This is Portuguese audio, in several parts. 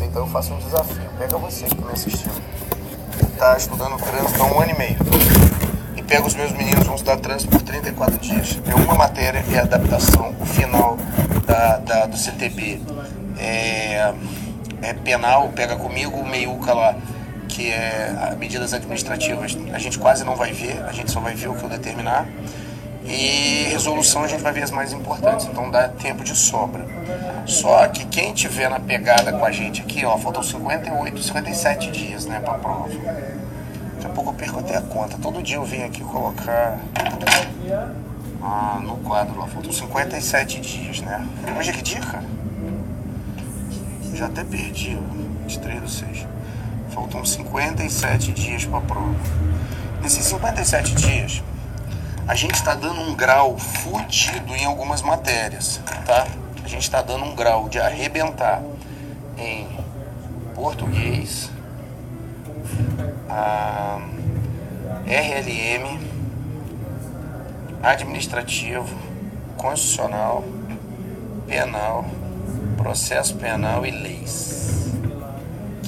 Então eu faço um desafio. Pega você que está me assistindo, está estudando trânsito há 1 ano e meio, e pega os meus meninos, vão estudar trânsito por 34 dias. É uma matéria, é adaptação. O final do CTB é penal, pega comigo o meiuca lá, que é medidas administrativas, a gente quase não vai ver, a gente só vai ver o que eu determinar. E resolução a gente vai ver as mais importantes, então dá tempo de sobra. Só que quem tiver na pegada com a gente aqui, ó, faltam 57 dias, né, pra prova. Daqui a pouco eu perco até a conta. Todo dia eu venho aqui colocar no quadro lá, faltam 57 dias, né? Hoje é que dia, cara? Já até perdi, ó, 23/6. Faltam 57 dias pra prova. Nesses 57 dias, a gente está dando um grau fudido em algumas matérias, tá? A gente está dando um grau de arrebentar em português, RLM, administrativo, constitucional, penal, processo penal e leis.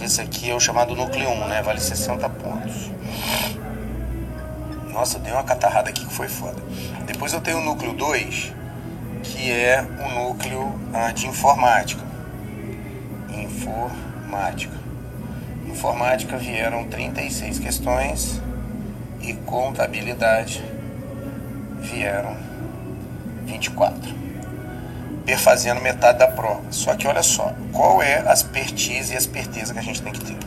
Esse aqui é o chamado núcleo 1, né? Vale 60 pontos. Nossa, deu uma catarrada aqui que foi foda. Depois eu tenho o núcleo 2, que é o núcleo de informática. Informática vieram 36 questões e contabilidade vieram 24. Perfazendo metade da prova. Só que olha só, qual é as expertise e as esperteza que a gente tem que ter?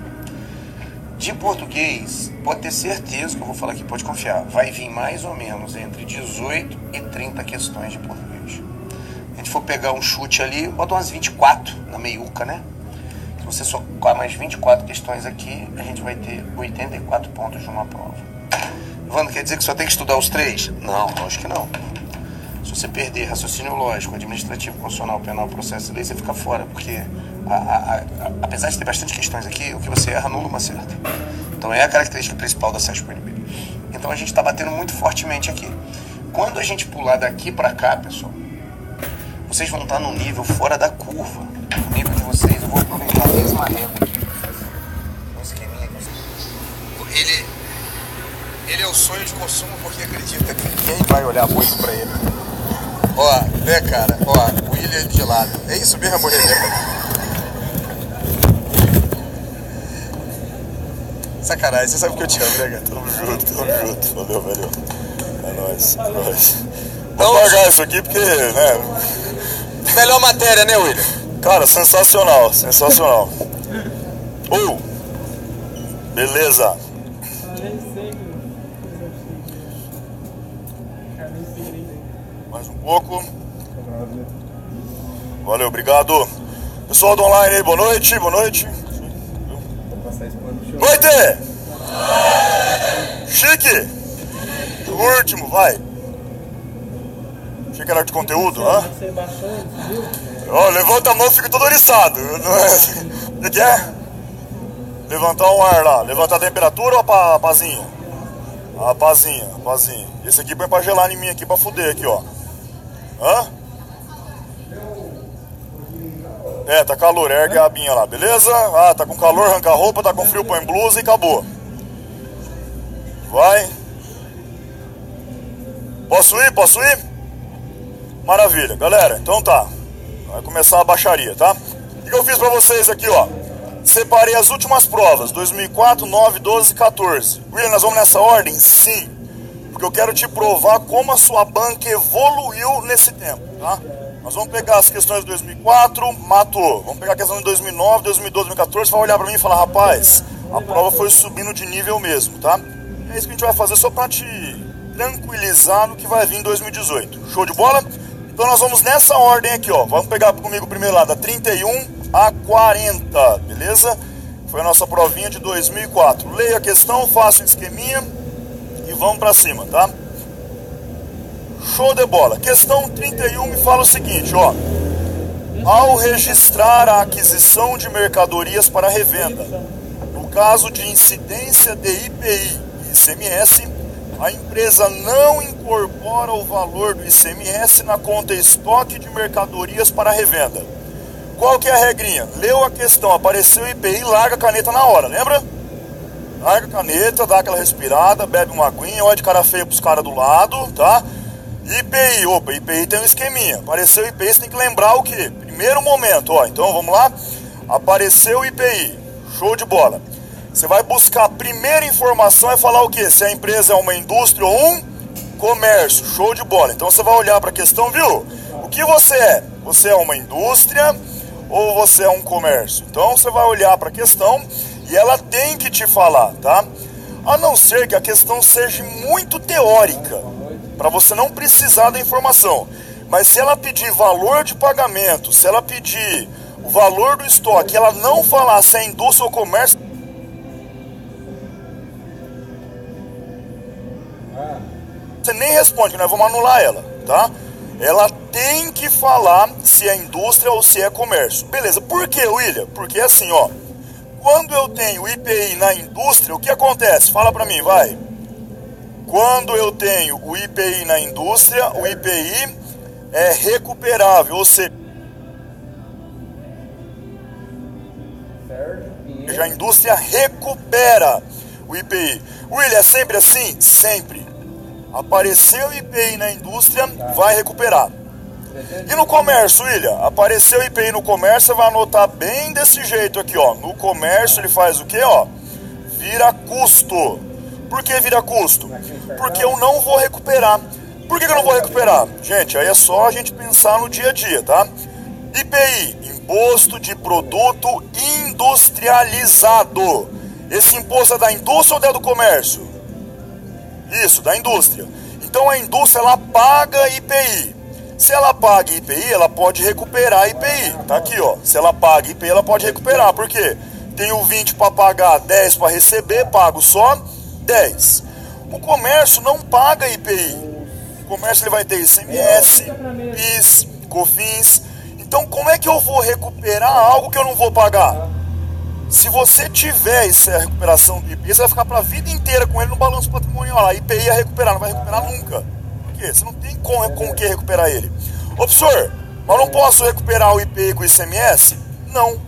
De português, pode ter certeza que eu vou falar aqui, pode confiar, vai vir mais ou menos entre 18 e 30 questões de português. Se a gente for pegar um chute ali, bota umas 24 na meiuca, né? Se você socar mais 24 questões aqui, a gente vai ter 84 pontos de uma prova. Evandro, quer dizer que só tem que estudar os 3? Não, acho que não. Se você perder raciocínio lógico, administrativo, constitucional, penal, processo e lei, você fica fora, porque apesar de ter bastante questões aqui, o que você erra anula uma certa. Então é a característica principal da SESP-UNB. Então a gente está batendo muito fortemente aqui. Quando a gente pular daqui para cá, pessoal, vocês vão estar num nível fora da curva. O nível de vocês, eu vou aproveitar a mesma régua aqui. Um esqueminha aqui. Ele é o sonho de consumo porque acredita que ninguém vai olhar muito para ele. Ó, né, cara? Ó, o William de lado. É isso mesmo, Rebeca? Sacanagem, você sabe que eu te amo, né, cara? Tamo junto. Valeu. É nóis. Então, vamos pagar isso aqui porque, né? Melhor matéria, né, William? Cara, sensacional. Beleza. Mais um pouco. Valeu, obrigado. Pessoal do online aí, boa noite. Noite! Chique! O último, vai! Achei que era de conteúdo, hã? Ó, levanta a mão, fica todo oriçado. O que é? Levantar um ar lá. Levantar a temperatura ou a pazinha? A pazinha. Esse aqui põe pra gelar em mim aqui, pra fuder aqui, ó. Hã? Tá calor, ergue a abinha lá, beleza? Tá com calor, arranca a roupa, tá com frio, põe blusa e acabou. Vai. Posso ir? Maravilha, galera, então tá. Vai começar a baixaria, tá? O que eu fiz pra vocês aqui, ó? Separei as últimas provas, 2004, 9, 12, 14. William, nós vamos nessa ordem? Sim. Porque eu quero te provar como a sua banca evoluiu nesse tempo, tá? Nós vamos pegar as questões de 2004, matou. Vamos pegar a questão de 2009, 2012, 2014, vai olhar pra mim e falar, rapaz, a prova foi subindo de nível mesmo, tá? É isso que a gente vai fazer só pra te tranquilizar no que vai vir em 2018. Show de bola? Então nós vamos nessa ordem aqui, ó. Vamos pegar comigo primeiro lá, da 31 a 40, beleza? Foi a nossa provinha de 2004. Leia a questão, faça um esqueminha e vamos pra cima, tá? Show de bola. Questão 31 me fala o seguinte, ó. Ao registrar a aquisição de mercadorias para revenda, no caso de incidência de IPI e ICMS, a empresa não incorpora o valor do ICMS na conta estoque de mercadorias para revenda. Qual que é a regrinha? Leu a questão, apareceu o IPI, larga a caneta na hora, lembra? Larga a caneta, dá aquela respirada, bebe uma aguinha, olha de cara feia pros caras do lado, tá? IPI, opa, IPI tem um esqueminha. Apareceu o IPI, você tem que lembrar o quê? Primeiro momento, ó, então vamos lá. Apareceu o IPI, show de bola. Você vai buscar a primeira informação e falar o quê? Se a empresa é uma indústria ou um comércio, show de bola. Então você vai olhar para a questão, viu? O que você é? Você é uma indústria ou você é um comércio? Então você vai olhar para a questão e ela tem que te falar, tá? A não ser que a questão seja muito teórica, para você não precisar da informação. Mas se ela pedir valor de pagamento, se ela pedir o valor do estoque, ela não falar se é indústria ou comércio, você nem responde, nós vamos anular ela, tá? Ela tem que falar se é indústria ou se é comércio. Beleza, por que, William? Porque assim, ó, quando eu tenho IPI na indústria, o que acontece? Fala pra mim, vai. Quando eu tenho o IPI na indústria, o IPI é recuperável, ou seja, a indústria recupera o IPI. William, é sempre assim? Sempre. Apareceu o IPI na indústria, vai recuperar. E no comércio, William? Apareceu o IPI no comércio, você vai anotar bem desse jeito aqui, ó. No comércio ele faz o quê, ó? Vira custo. Por que vira custo? Porque eu não vou recuperar. Por que eu não vou recuperar? Gente, aí é só a gente pensar no dia a dia, tá? IPI, Imposto de Produto Industrializado. Esse imposto é da indústria ou é do comércio? Isso, da indústria. Então a indústria, ela paga IPI. Se ela paga IPI, ela pode recuperar IPI. Tá aqui, ó. Se ela paga IPI, ela pode recuperar. Por quê? Tenho 20 para pagar, 10 para receber, pago só 10. O comércio não paga IPI. O comércio ele vai ter ICMS, PIS, COFINS. Então como é que eu vou recuperar algo que eu não vou pagar? Se você tiver essa recuperação do IPI, você vai ficar para a vida inteira com ele no balanço patrimonial. A IPI ia recuperar, não vai recuperar nunca. Por quê? Você não tem com o que recuperar ele. Ô, professor, mas não posso recuperar o IPI com o ICMS? Não.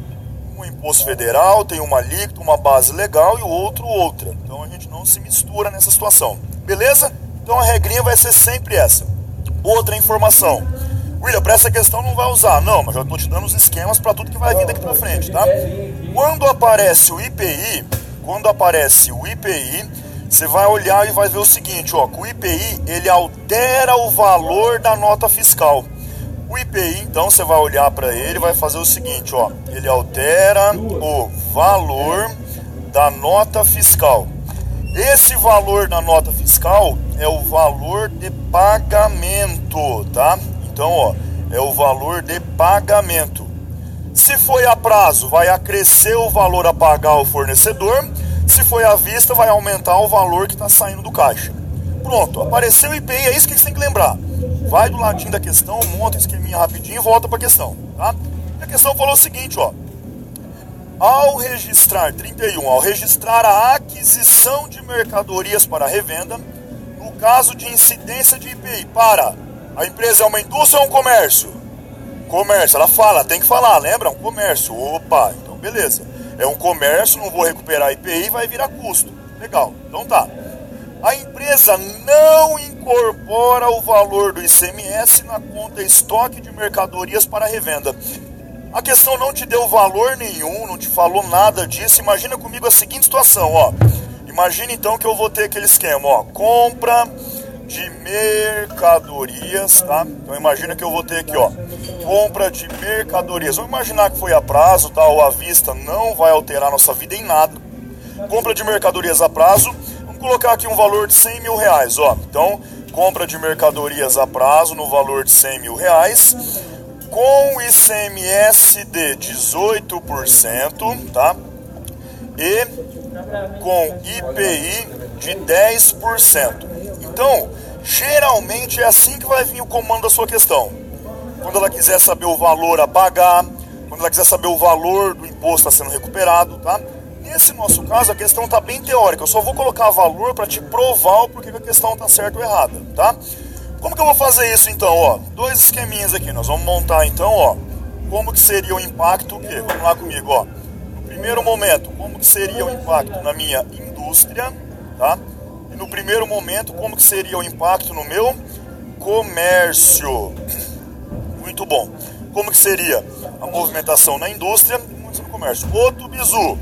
Um imposto federal tem uma alíquota, uma base legal e o outro outra. Então a gente não se mistura nessa situação. Beleza? Então a regrinha vai ser sempre essa. Outra informação. William, para essa questão não vai usar. Não, mas eu estou te dando os esquemas para tudo que vai vir daqui para frente, tá? Quando aparece o IPI, você vai olhar e vai ver o seguinte, ó, que o IPI, ele altera o valor da nota fiscal. O IPI, então, você vai olhar para ele e vai fazer o seguinte, ó, ele altera o valor da nota fiscal. Esse valor da nota fiscal é o valor de pagamento, tá? Então, ó, é o valor de pagamento. Se foi a prazo, vai acrescer o valor a pagar ao fornecedor. Se foi à vista, vai aumentar o valor que está saindo do caixa. Pronto, apareceu o IPI, é isso que você tem que lembrar. Vai do ladinho da questão, monta um esqueminha rapidinho e volta para a questão, tá? E a questão falou o seguinte, ó. Ao registrar a aquisição de mercadorias para revenda, no caso de incidência de IPI para... A empresa é uma indústria ou um comércio? Comércio, ela fala, tem que falar, lembra? Um comércio. Opa, então beleza. É um comércio, não vou recuperar IPI, vai virar custo. Legal, então tá. A empresa não incorpora o valor do ICMS na conta estoque de mercadorias para revenda. A questão não te deu valor nenhum, não te falou nada disso. Imagina comigo a seguinte situação, ó. Imagina então que eu vou ter aquele esquema, ó. Compra de mercadorias, tá? Então imagina que eu vou ter aqui, ó, compra de mercadorias. Vamos imaginar que foi a prazo, tá? Ou à vista, não vai alterar nossa vida em nada. Compra de mercadorias a prazo. Vamos colocar aqui um valor de 100 mil reais, ó. Então, compra de mercadorias a prazo no valor de 100 mil reais, com ICMS de 18%, tá? E com IPI de 10%. Então, geralmente é assim que vai vir o comando da sua questão. Quando ela quiser saber o valor a pagar, quando ela quiser saber o valor do imposto está sendo recuperado, tá? Nesse nosso caso, a questão está bem teórica. Eu só vou colocar valor para te provar o porquê que a questão está certa ou errada, tá? Como que eu vou fazer isso então, ó? Dois esqueminhas aqui. Nós vamos montar então, ó, como que seria o impacto, o quê? Vamos lá comigo, ó. No primeiro momento, como que seria o impacto na minha indústria, tá? E no primeiro momento, como que seria o impacto no meu comércio. Muito bom. Como que seria a movimentação na indústria e no comércio? Outro bizu.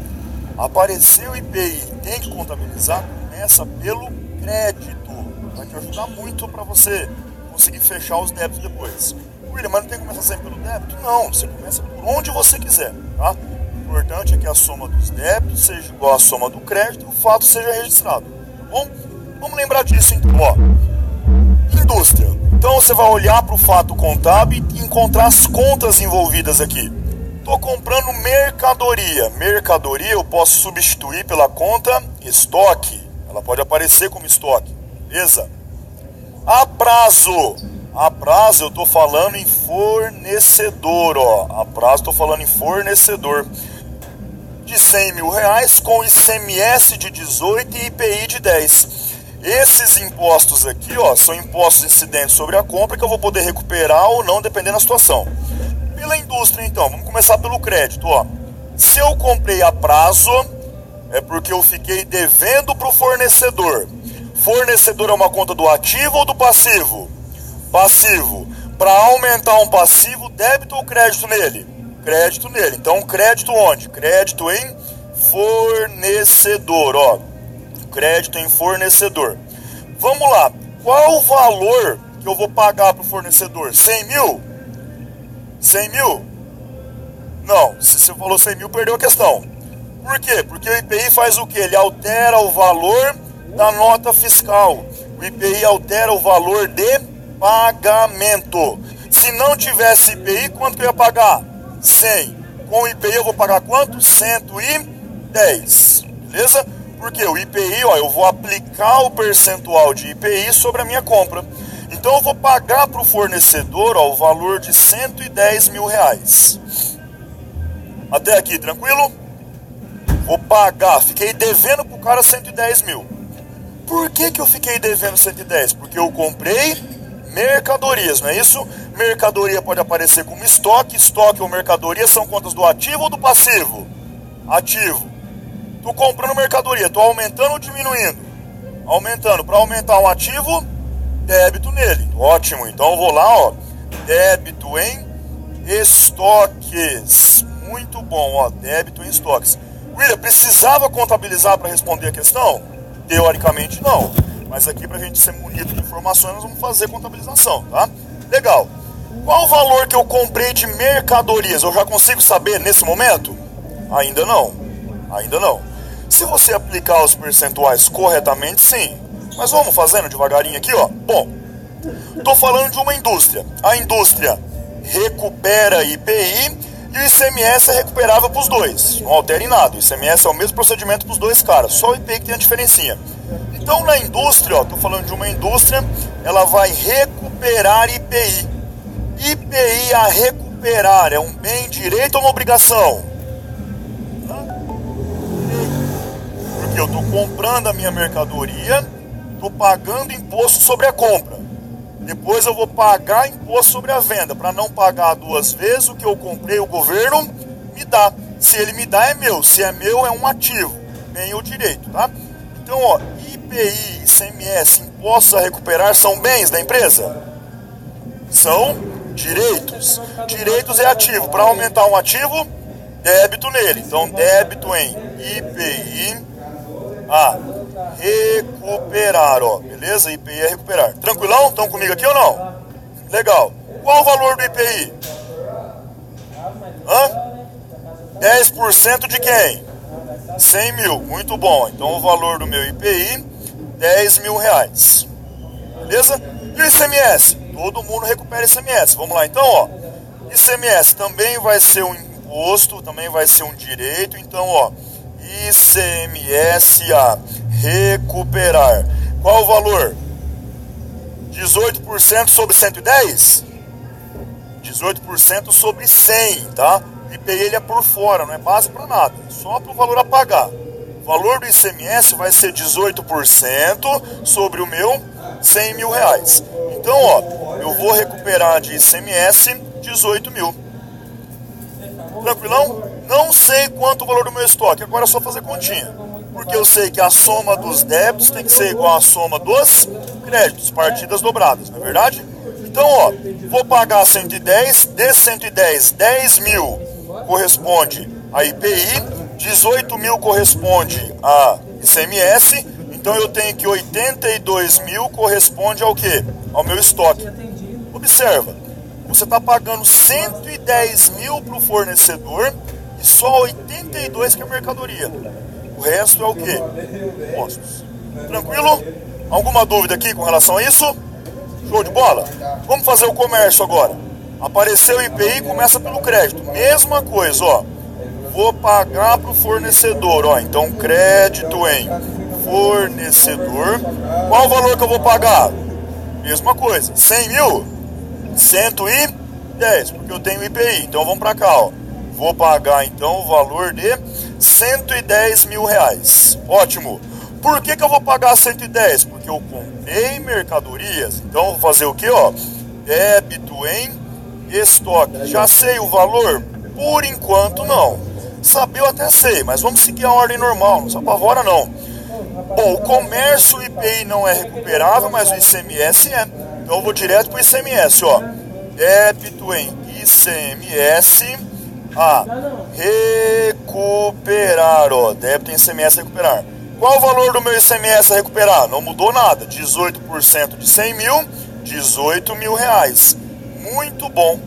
Apareceu o IPI, tem que contabilizar, começa pelo crédito. Vai te ajudar muito para você conseguir fechar os débitos depois. William, mas não tem que começar sempre pelo débito? Não, você começa por onde você quiser, tá? O importante é que a soma dos débitos seja igual à soma do crédito e o fato seja registrado, tá bom? Vamos lembrar disso então, ó. Indústria. Então você vai olhar para o fato contábil e encontrar as contas envolvidas aqui. Estou comprando mercadoria. Mercadoria eu posso substituir pela conta estoque. Ela pode aparecer como estoque, beleza? A prazo. A prazo eu estou falando em fornecedor, ó. A prazo estou falando em fornecedor. De 100 mil reais com ICMS de 18 e IPI de 10. Esses impostos aqui, ó, são impostos incidentes sobre a compra que eu vou poder recuperar ou não, dependendo da situação. Pela indústria, então, vamos começar pelo crédito, ó. Se eu comprei a prazo, é porque eu fiquei devendo para o fornecedor. Fornecedor é uma conta do ativo ou do passivo? Passivo. Para aumentar um passivo, débito ou crédito nele? Crédito nele. Então, crédito onde? Crédito em fornecedor, ó. Crédito em fornecedor. Vamos lá. Qual o valor que eu vou pagar para o fornecedor? 100 mil? 100 mil? Não. Se você falou 100 mil, perdeu a questão. Por quê? Porque o IPI faz o quê? Ele altera o valor da nota fiscal. O IPI altera o valor de pagamento. Se não tivesse IPI, quanto que eu ia pagar? 100. Com o IPI eu vou pagar quanto? 110. Beleza? Porque o IPI, ó, eu vou aplicar o percentual de IPI sobre a minha compra. Então eu vou pagar para o fornecedor, ó, o valor de 110 mil reais. Até aqui, tranquilo? Vou pagar, fiquei devendo para o cara 110 mil. Por que eu fiquei devendo 110? Porque eu comprei mercadorias, não é isso? Mercadoria pode aparecer como estoque. Estoque ou mercadoria são contas do ativo ou do passivo? Ativo. Estou comprando mercadoria, estou aumentando ou diminuindo? Aumentando. Para aumentar um ativo, débito nele. Ótimo, então eu vou lá, ó. Débito em estoques. Muito bom, ó. Débito em estoques. William, precisava contabilizar para responder a questão? Teoricamente não. Mas aqui, para a gente ser munido de informações, nós vamos fazer contabilização, tá? Legal. Qual o valor que eu comprei de mercadorias? Eu já consigo saber nesse momento? Ainda não. Ainda não. Se você aplicar os percentuais corretamente, sim. Mas vamos fazendo devagarinho aqui, ó. Bom, estou falando de uma indústria. A indústria recupera IPI e o ICMS é recuperável para os dois. Não altera em nada. O ICMS é o mesmo procedimento para os dois caras. Só o IPI que tem a diferencinha. Então, na indústria, ó, estou falando de uma indústria, ela vai recuperar IPI. IPI a recuperar é um bem, direito ou uma obrigação? Porque eu estou comprando a minha mercadoria, estou pagando imposto sobre a compra. Depois eu vou pagar imposto sobre a venda. Para não pagar duas vezes, o que eu comprei o governo me dá. Se ele me dá é meu, se é meu é um ativo, bem ou direito, tá? Então, ó, IPI, ICMS, impostos a recuperar são bens da empresa? São direitos. Direitos é ativo. Para aumentar um ativo, débito nele. Então, débito em IPI a recuperar, ó. Beleza? IPI a recuperar. Tranquilão? Estão comigo aqui ou não? Legal. Qual o valor do IPI? 10% de quem? 100 mil. Muito bom. Então, o valor do meu IPI, 10 mil reais. Beleza? E o ICMS? Todo mundo recupera ICMS. Vamos lá, então, ó. ICMS também vai ser um imposto, também vai ser um direito. Então, ó, ICMS a recuperar. Qual o valor? 18% sobre 110? 18% sobre 100, tá? O IPI ele é por fora, não é base para nada. Só para o valor a pagar. O valor do ICMS vai ser 18% sobre o meu 100 mil reais. Então, ó, eu vou recuperar de ICMS 18 mil. Tranquilão? Não sei quanto o valor do meu estoque, agora é só fazer continha. Porque eu sei que a soma dos débitos tem que ser igual à soma dos créditos, partidas dobradas, não é verdade? Então, ó, vou pagar 110, desses 110, 10 mil corresponde a IPI, 18 mil corresponde a ICMS, então eu tenho que 82 mil corresponde ao quê? Ao meu estoque. Observa, você está pagando 110 mil para o fornecedor e só 82 que é mercadoria. O resto é o quê? Impostos. Tranquilo? Alguma dúvida aqui com relação a isso? Show de bola? Vamos fazer o comércio agora. Apareceu o IPI, começa pelo crédito. Mesma coisa, ó. Vou pagar para o fornecedor, ó. Então, crédito em fornecedor. Qual o valor que eu vou pagar? Mesma coisa. 100 mil? 110, porque eu tenho IPI. Então, vamos para cá, ó. Vou pagar, então, o valor de 110 mil reais. Ótimo. Por que eu vou pagar 110? Porque eu comprei mercadorias. Então, vou fazer o que, ó? Débito em estoque. Já sei o valor? Por enquanto, não. Saber eu até sei, mas vamos seguir a ordem normal. Não se apavora, não. Bom, o comércio, o IPI não é recuperável, mas o ICMS é. Então, eu vou direto para o ICMS, ó. Débito em ICMS a recuperar, ó. Débito em ICMS a recuperar. Qual o valor do meu ICMS a recuperar? Não mudou nada. 18% de 100 mil, 18 mil reais. Muito bom.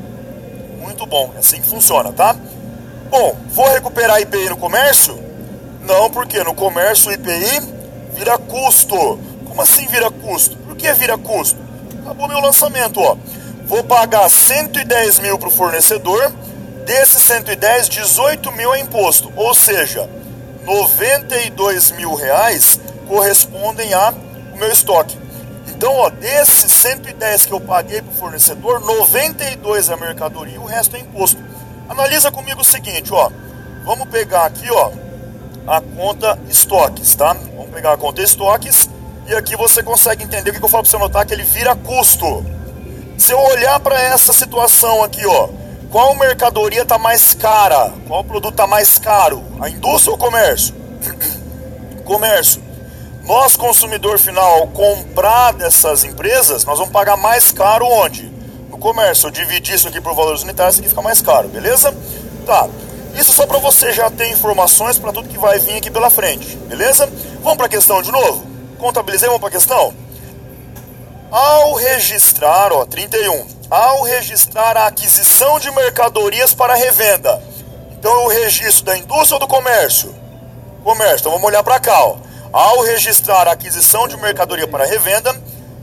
Muito bom. É assim que funciona, tá? Bom, vou recuperar IPI no comércio? Não, porque no comércio o IPI vira custo. Como assim vira custo? Por que vira custo? Acabou meu lançamento, ó. Vou pagar 110 mil para o fornecedor. Desses 110, 18 mil é imposto. Ou seja, 92 mil reais correspondem ao meu estoque. Então, ó, desses 110 que eu paguei para o fornecedor, 92 é mercadoria e o resto é imposto. Analisa comigo o seguinte, ó. Vamos pegar aqui, ó, a conta estoques, tá? Vamos pegar a conta estoques e aqui você consegue entender o que eu falo para você notar, que ele vira custo. Se eu olhar para essa situação aqui, ó, qual mercadoria está mais cara? Qual produto está mais caro? A indústria ou o comércio? Comércio. Nós, consumidor final, ao comprar dessas empresas, nós vamos pagar mais caro onde? No comércio. Eu dividi isso aqui por valores unitários, isso aqui fica mais caro, beleza? Tá. Isso só para você já ter informações para tudo que vai vir aqui pela frente, beleza? Vamos para a questão de novo? Contabilizei, vamos para a questão? Ao registrar, ó, 31, ao registrar a aquisição de mercadorias para revenda, então eu registro da indústria ou do comércio? Comércio, então vamos olhar para cá, ó. Ao registrar a aquisição de mercadoria para revenda,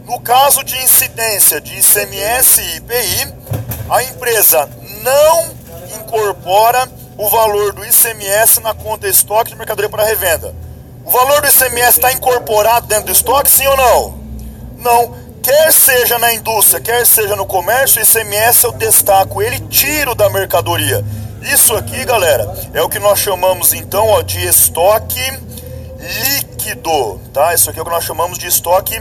no caso de incidência de ICMS e IPI, a empresa não incorpora o valor do ICMS na conta estoque de mercadoria para revenda. O valor do ICMS está incorporado dentro do estoque, sim ou não? Não. Quer seja na indústria, quer seja no comércio, o ICMS eu destaco ele, tiro da mercadoria. Isso aqui, galera, é o que nós chamamos então, ó, de estoque líquido, tá? Isso aqui é o que nós chamamos de estoque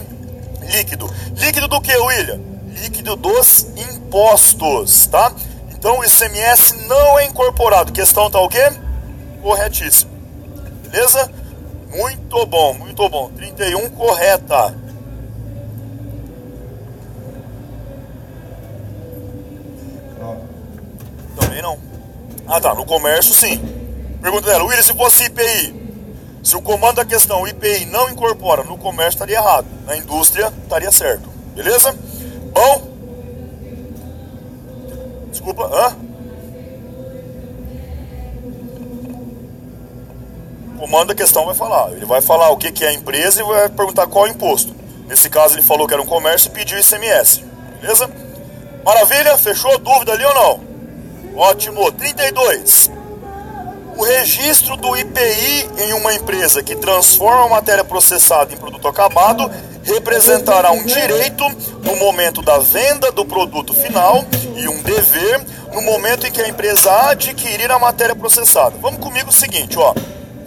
líquido. Líquido do que, William? Líquido dos impostos, tá? Então o ICMS não é incorporado. Questão tá o quê? Corretíssimo. Beleza? Muito bom, muito bom. 31 correta. Também não. Ah tá, no comércio sim. Pergunta dela, William, se fosse IPI, se o comando da questão IPI não incorpora, no comércio estaria errado, na indústria estaria certo, beleza? Bom? Desculpa, O comando da questão vai falar, ele vai falar o que é a empresa e vai perguntar qual é o imposto. Nesse caso ele falou que era um comércio e pediu ICMS, beleza? Maravilha? Fechou? Dúvida ali ou não? Ótimo. 32. O registro do IPI em uma empresa que transforma a matéria processada em produto acabado representará um direito no momento da venda do produto final e um dever no momento em que a empresa adquirir a matéria processada. Vamos comigo o seguinte, ó.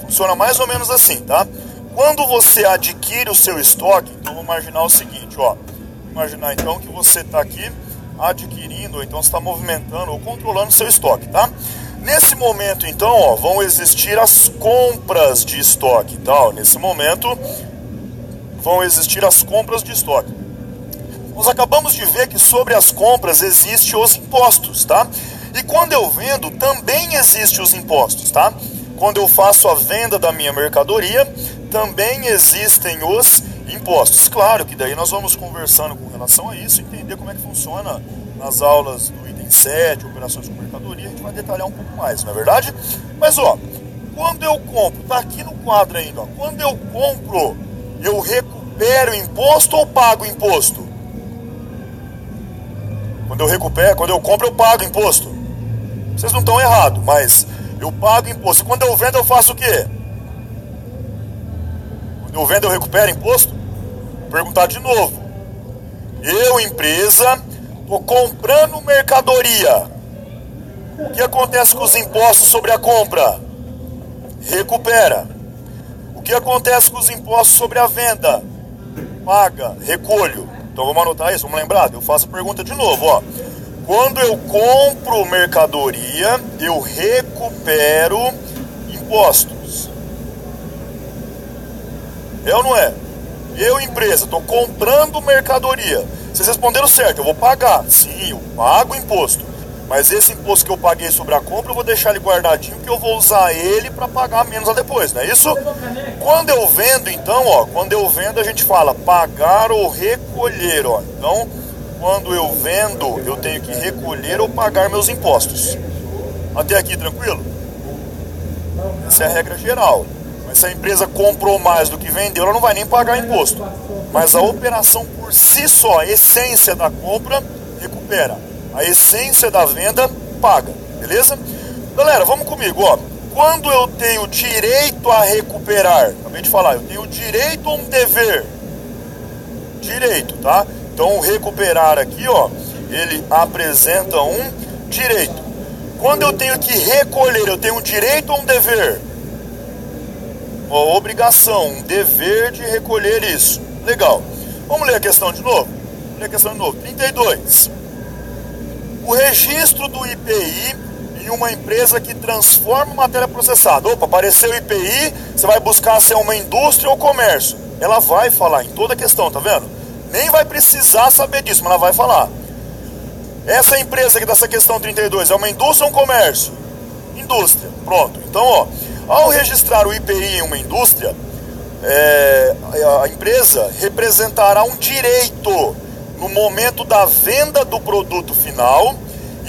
Funciona mais ou menos assim, tá? Quando você adquire o seu estoque, então vamos imaginar o seguinte, ó. Imaginar então que você está aqui adquirindo, ou então você está movimentando ou controlando seu estoque, tá? Nesse momento, então, ó, vão existir as compras de estoque, tá? Ó, nesse momento, vão existir as compras de estoque. Nós acabamos de ver que sobre as compras existem os impostos, tá? E quando eu vendo, também existem os impostos, tá? Quando eu faço a venda da minha mercadoria, também existem os impostos. Claro que daí nós vamos conversando com relação a isso, entender como é que funciona nas aulas do item 7, operações com mercadoria, a gente vai detalhar um pouco mais, não é verdade? Mas ó, quando eu compro, tá aqui no quadro ainda, ó, quando eu compro, eu recupero imposto ou pago imposto? Quando eu compro, eu pago imposto. Vocês não estão errados, mas eu pago imposto. Quando eu vendo, eu faço o quê? Quando eu vendo, eu recupero imposto? Vou perguntar de novo. Eu, empresa, estou comprando mercadoria. O que acontece com os impostos sobre a compra? Recupera. O que acontece com os impostos sobre a venda? Paga, recolho. Então vamos anotar isso, vamos lembrar? Eu faço a pergunta de novo, ó. Quando eu compro mercadoria, eu recupero impostos. É ou não é? Eu, empresa, estou comprando mercadoria. Vocês responderam certo, eu vou pagar. Sim, eu pago imposto. Mas esse imposto que eu paguei sobre a compra, eu vou deixar ele guardadinho, que eu vou usar ele para pagar menos lá depois, não é isso? Quando eu vendo, então, ó, quando eu vendo a gente fala pagar ou recolher, ó. Então, quando eu vendo, eu tenho que recolher ou pagar meus impostos. Até aqui, tranquilo? Essa é a regra geral. Mas se a empresa comprou mais do que vendeu, ela não vai nem pagar imposto. Mas a operação por si só, a essência da compra, recupera. A essência da venda, paga. Beleza? Galera, vamos comigo, ó. Quando eu tenho direito a recuperar, acabei de falar, eu tenho direito ou um dever? Direito, tá? Então, o recuperar aqui, ó, ele apresenta um direito. Quando eu tenho que recolher, eu tenho um direito ou um dever? Uma obrigação, um dever de recolher isso. Legal. Vamos ler a questão de novo? Vamos ler a questão de novo. 32. O registro do IPI em uma empresa que transforma matéria processada. Opa, apareceu o IPI, você vai buscar se é uma indústria ou comércio. Ela vai falar em toda a questão, tá vendo? Nem vai precisar saber disso, mas ela vai falar. Essa empresa aqui dessa questão 32 é uma indústria ou um comércio? Indústria, pronto. Então, ó, ao registrar o IPI em uma indústria, a empresa representará um direito no momento da venda do produto final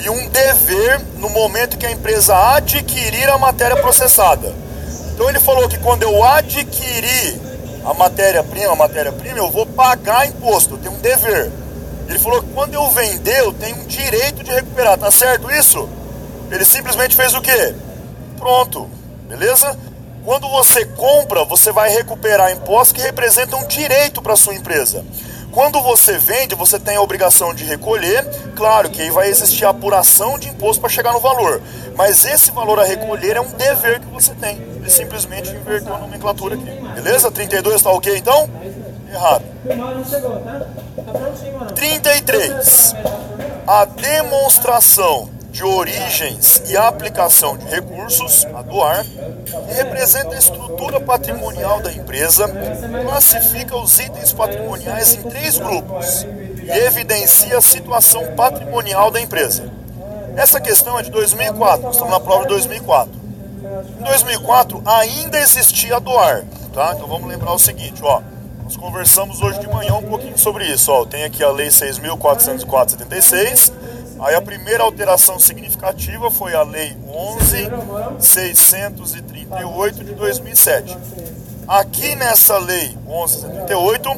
e um dever no momento que a empresa adquirir a matéria processada. Então ele falou que quando eu adquirir a matéria-prima, eu vou pagar imposto, eu tenho um dever. Ele falou que quando eu vender, eu tenho um direito de recuperar, tá certo isso? Ele simplesmente fez o quê? Pronto, beleza? Quando você compra, você vai recuperar impostos que representam um direito para a sua empresa. Quando você vende, você tem a obrigação de recolher. Claro que aí vai existir a apuração de imposto para chegar no valor. Mas esse valor a recolher é um dever que você tem. Ele simplesmente inverteu a nomenclatura aqui. Beleza? 32 está ok então? Errado. 33. A demonstração de origens e aplicação de recursos, a doar, que representa a estrutura patrimonial da empresa, classifica os itens patrimoniais em 3 grupos e evidencia a situação patrimonial da empresa. Essa questão é de 2004, nós estamos na prova de 2004. Em 2004 ainda existia a doar, tá? Então vamos lembrar o seguinte, ó. Nós conversamos hoje de manhã um pouquinho sobre isso, ó. Tem aqui a Lei 6.404/76. Aí a primeira alteração significativa foi a Lei 11.638 de 2007. Aqui nessa Lei 11.638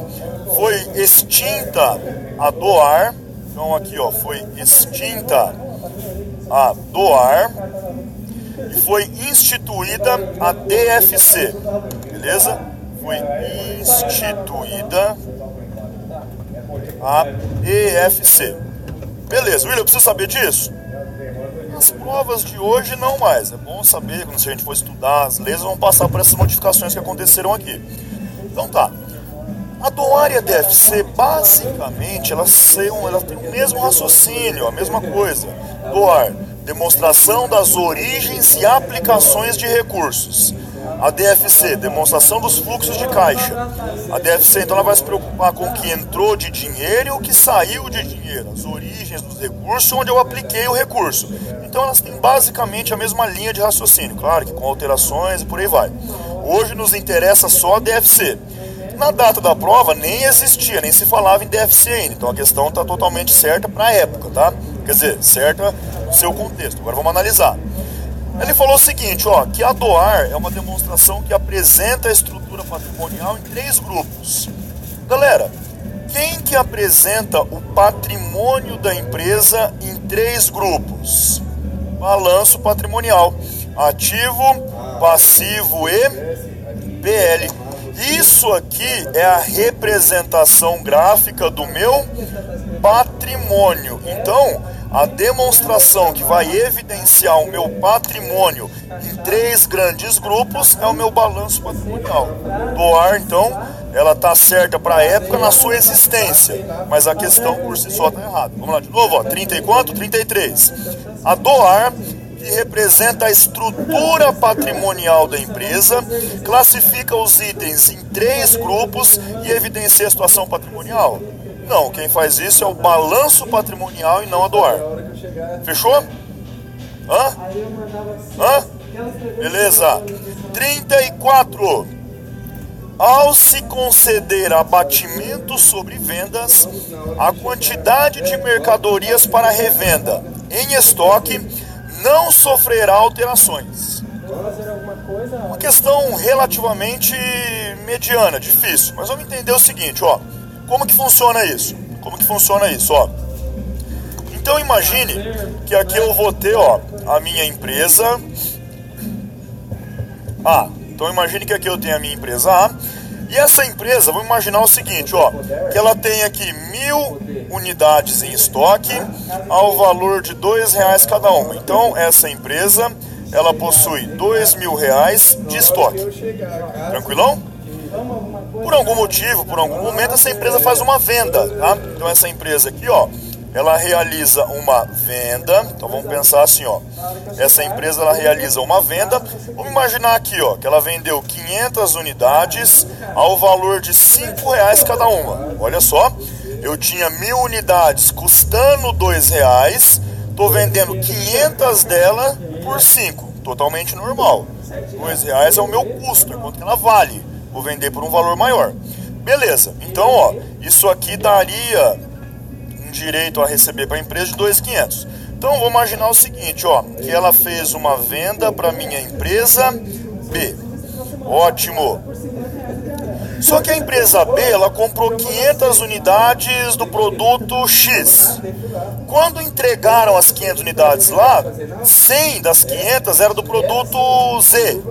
foi extinta a doar. Então aqui, ó, foi extinta a doar e foi instituída a DFC. Beleza? Foi instituída a DFC. Beleza, William, precisa saber disso? As provas de hoje não mais. É bom saber, quando a gente for estudar as leis, vão passar por essas modificações que aconteceram aqui. Então tá. A DOAR e a DFC, basicamente, elas têm o mesmo raciocínio, a mesma coisa. DOAR, demonstração das origens e aplicações de recursos. A DFC, demonstração dos fluxos de caixa. A DFC, então, ela vai se preocupar com o que entrou de dinheiro e o que saiu de dinheiro, as origens dos recursos, onde eu apliquei o recurso. Então, elas têm basicamente a mesma linha de raciocínio, claro que com alterações e por aí vai. Hoje nos interessa só a DFC. Na data da prova nem existia, nem se falava em DFC ainda, então a questão está totalmente certa para a época, tá? Quer dizer, certa no seu contexto. Agora vamos analisar. Ele falou o seguinte, ó, que a DOAR é uma demonstração que apresenta a estrutura patrimonial em 3 grupos. Galera, quem que apresenta o patrimônio da empresa em 3 grupos? Balanço patrimonial, ativo, passivo e PL. Isso aqui é a representação gráfica do meu patrimônio. Então, a demonstração que vai evidenciar o meu patrimônio em 3 grandes grupos é o meu balanço patrimonial. DOAR, então, ela está certa para a época na sua existência, mas a questão por si só está errada. Vamos lá de novo, ó, 30 e quanto? 33. A DOAR, que representa a estrutura patrimonial da empresa, classifica os itens em 3 grupos e evidencia a situação patrimonial? Não, quem faz isso é o balanço patrimonial e não a DOAR. Fechou? Hã? Hã? Beleza. 34. Ao se conceder abatimento sobre vendas, a quantidade de mercadorias para revenda em estoque não sofrerá alterações. Uma questão relativamente mediana, difícil, mas vamos entender o seguinte, ó. Como que funciona isso? Ó? Então imagine que aqui eu vou ter, ó, a minha empresa A. Então imagine que aqui eu tenho a minha empresa A. E essa empresa, vamos imaginar o seguinte, ó, que ela tem aqui 1000 unidades em estoque ao valor de R$2 cada uma. Então essa empresa, ela possui R$2.000 de estoque. Tranquilão? Por algum motivo, por algum momento, essa empresa faz uma venda, tá? Então essa empresa aqui, ó, ela realiza uma venda. Então vamos pensar assim, ó, essa empresa ela realiza uma venda. Vamos imaginar aqui, ó, que ela vendeu 500 unidades ao valor de R$5 cada uma. Olha só, eu tinha 1000 unidades custando R$2, tô vendendo 500 dela por 5, totalmente normal. R$2 é o meu custo, é quanto que ela vale. Vou vender por um valor maior. Beleza, então, ó, isso aqui daria um direito a receber para a empresa de 2.500. Então, vou imaginar o seguinte, ó, que ela fez uma venda para minha empresa B. Ótimo. Só que a empresa B, ela comprou 500 unidades do produto X. Quando entregaram as 500 unidades lá, 100 das 500 era do produto Z.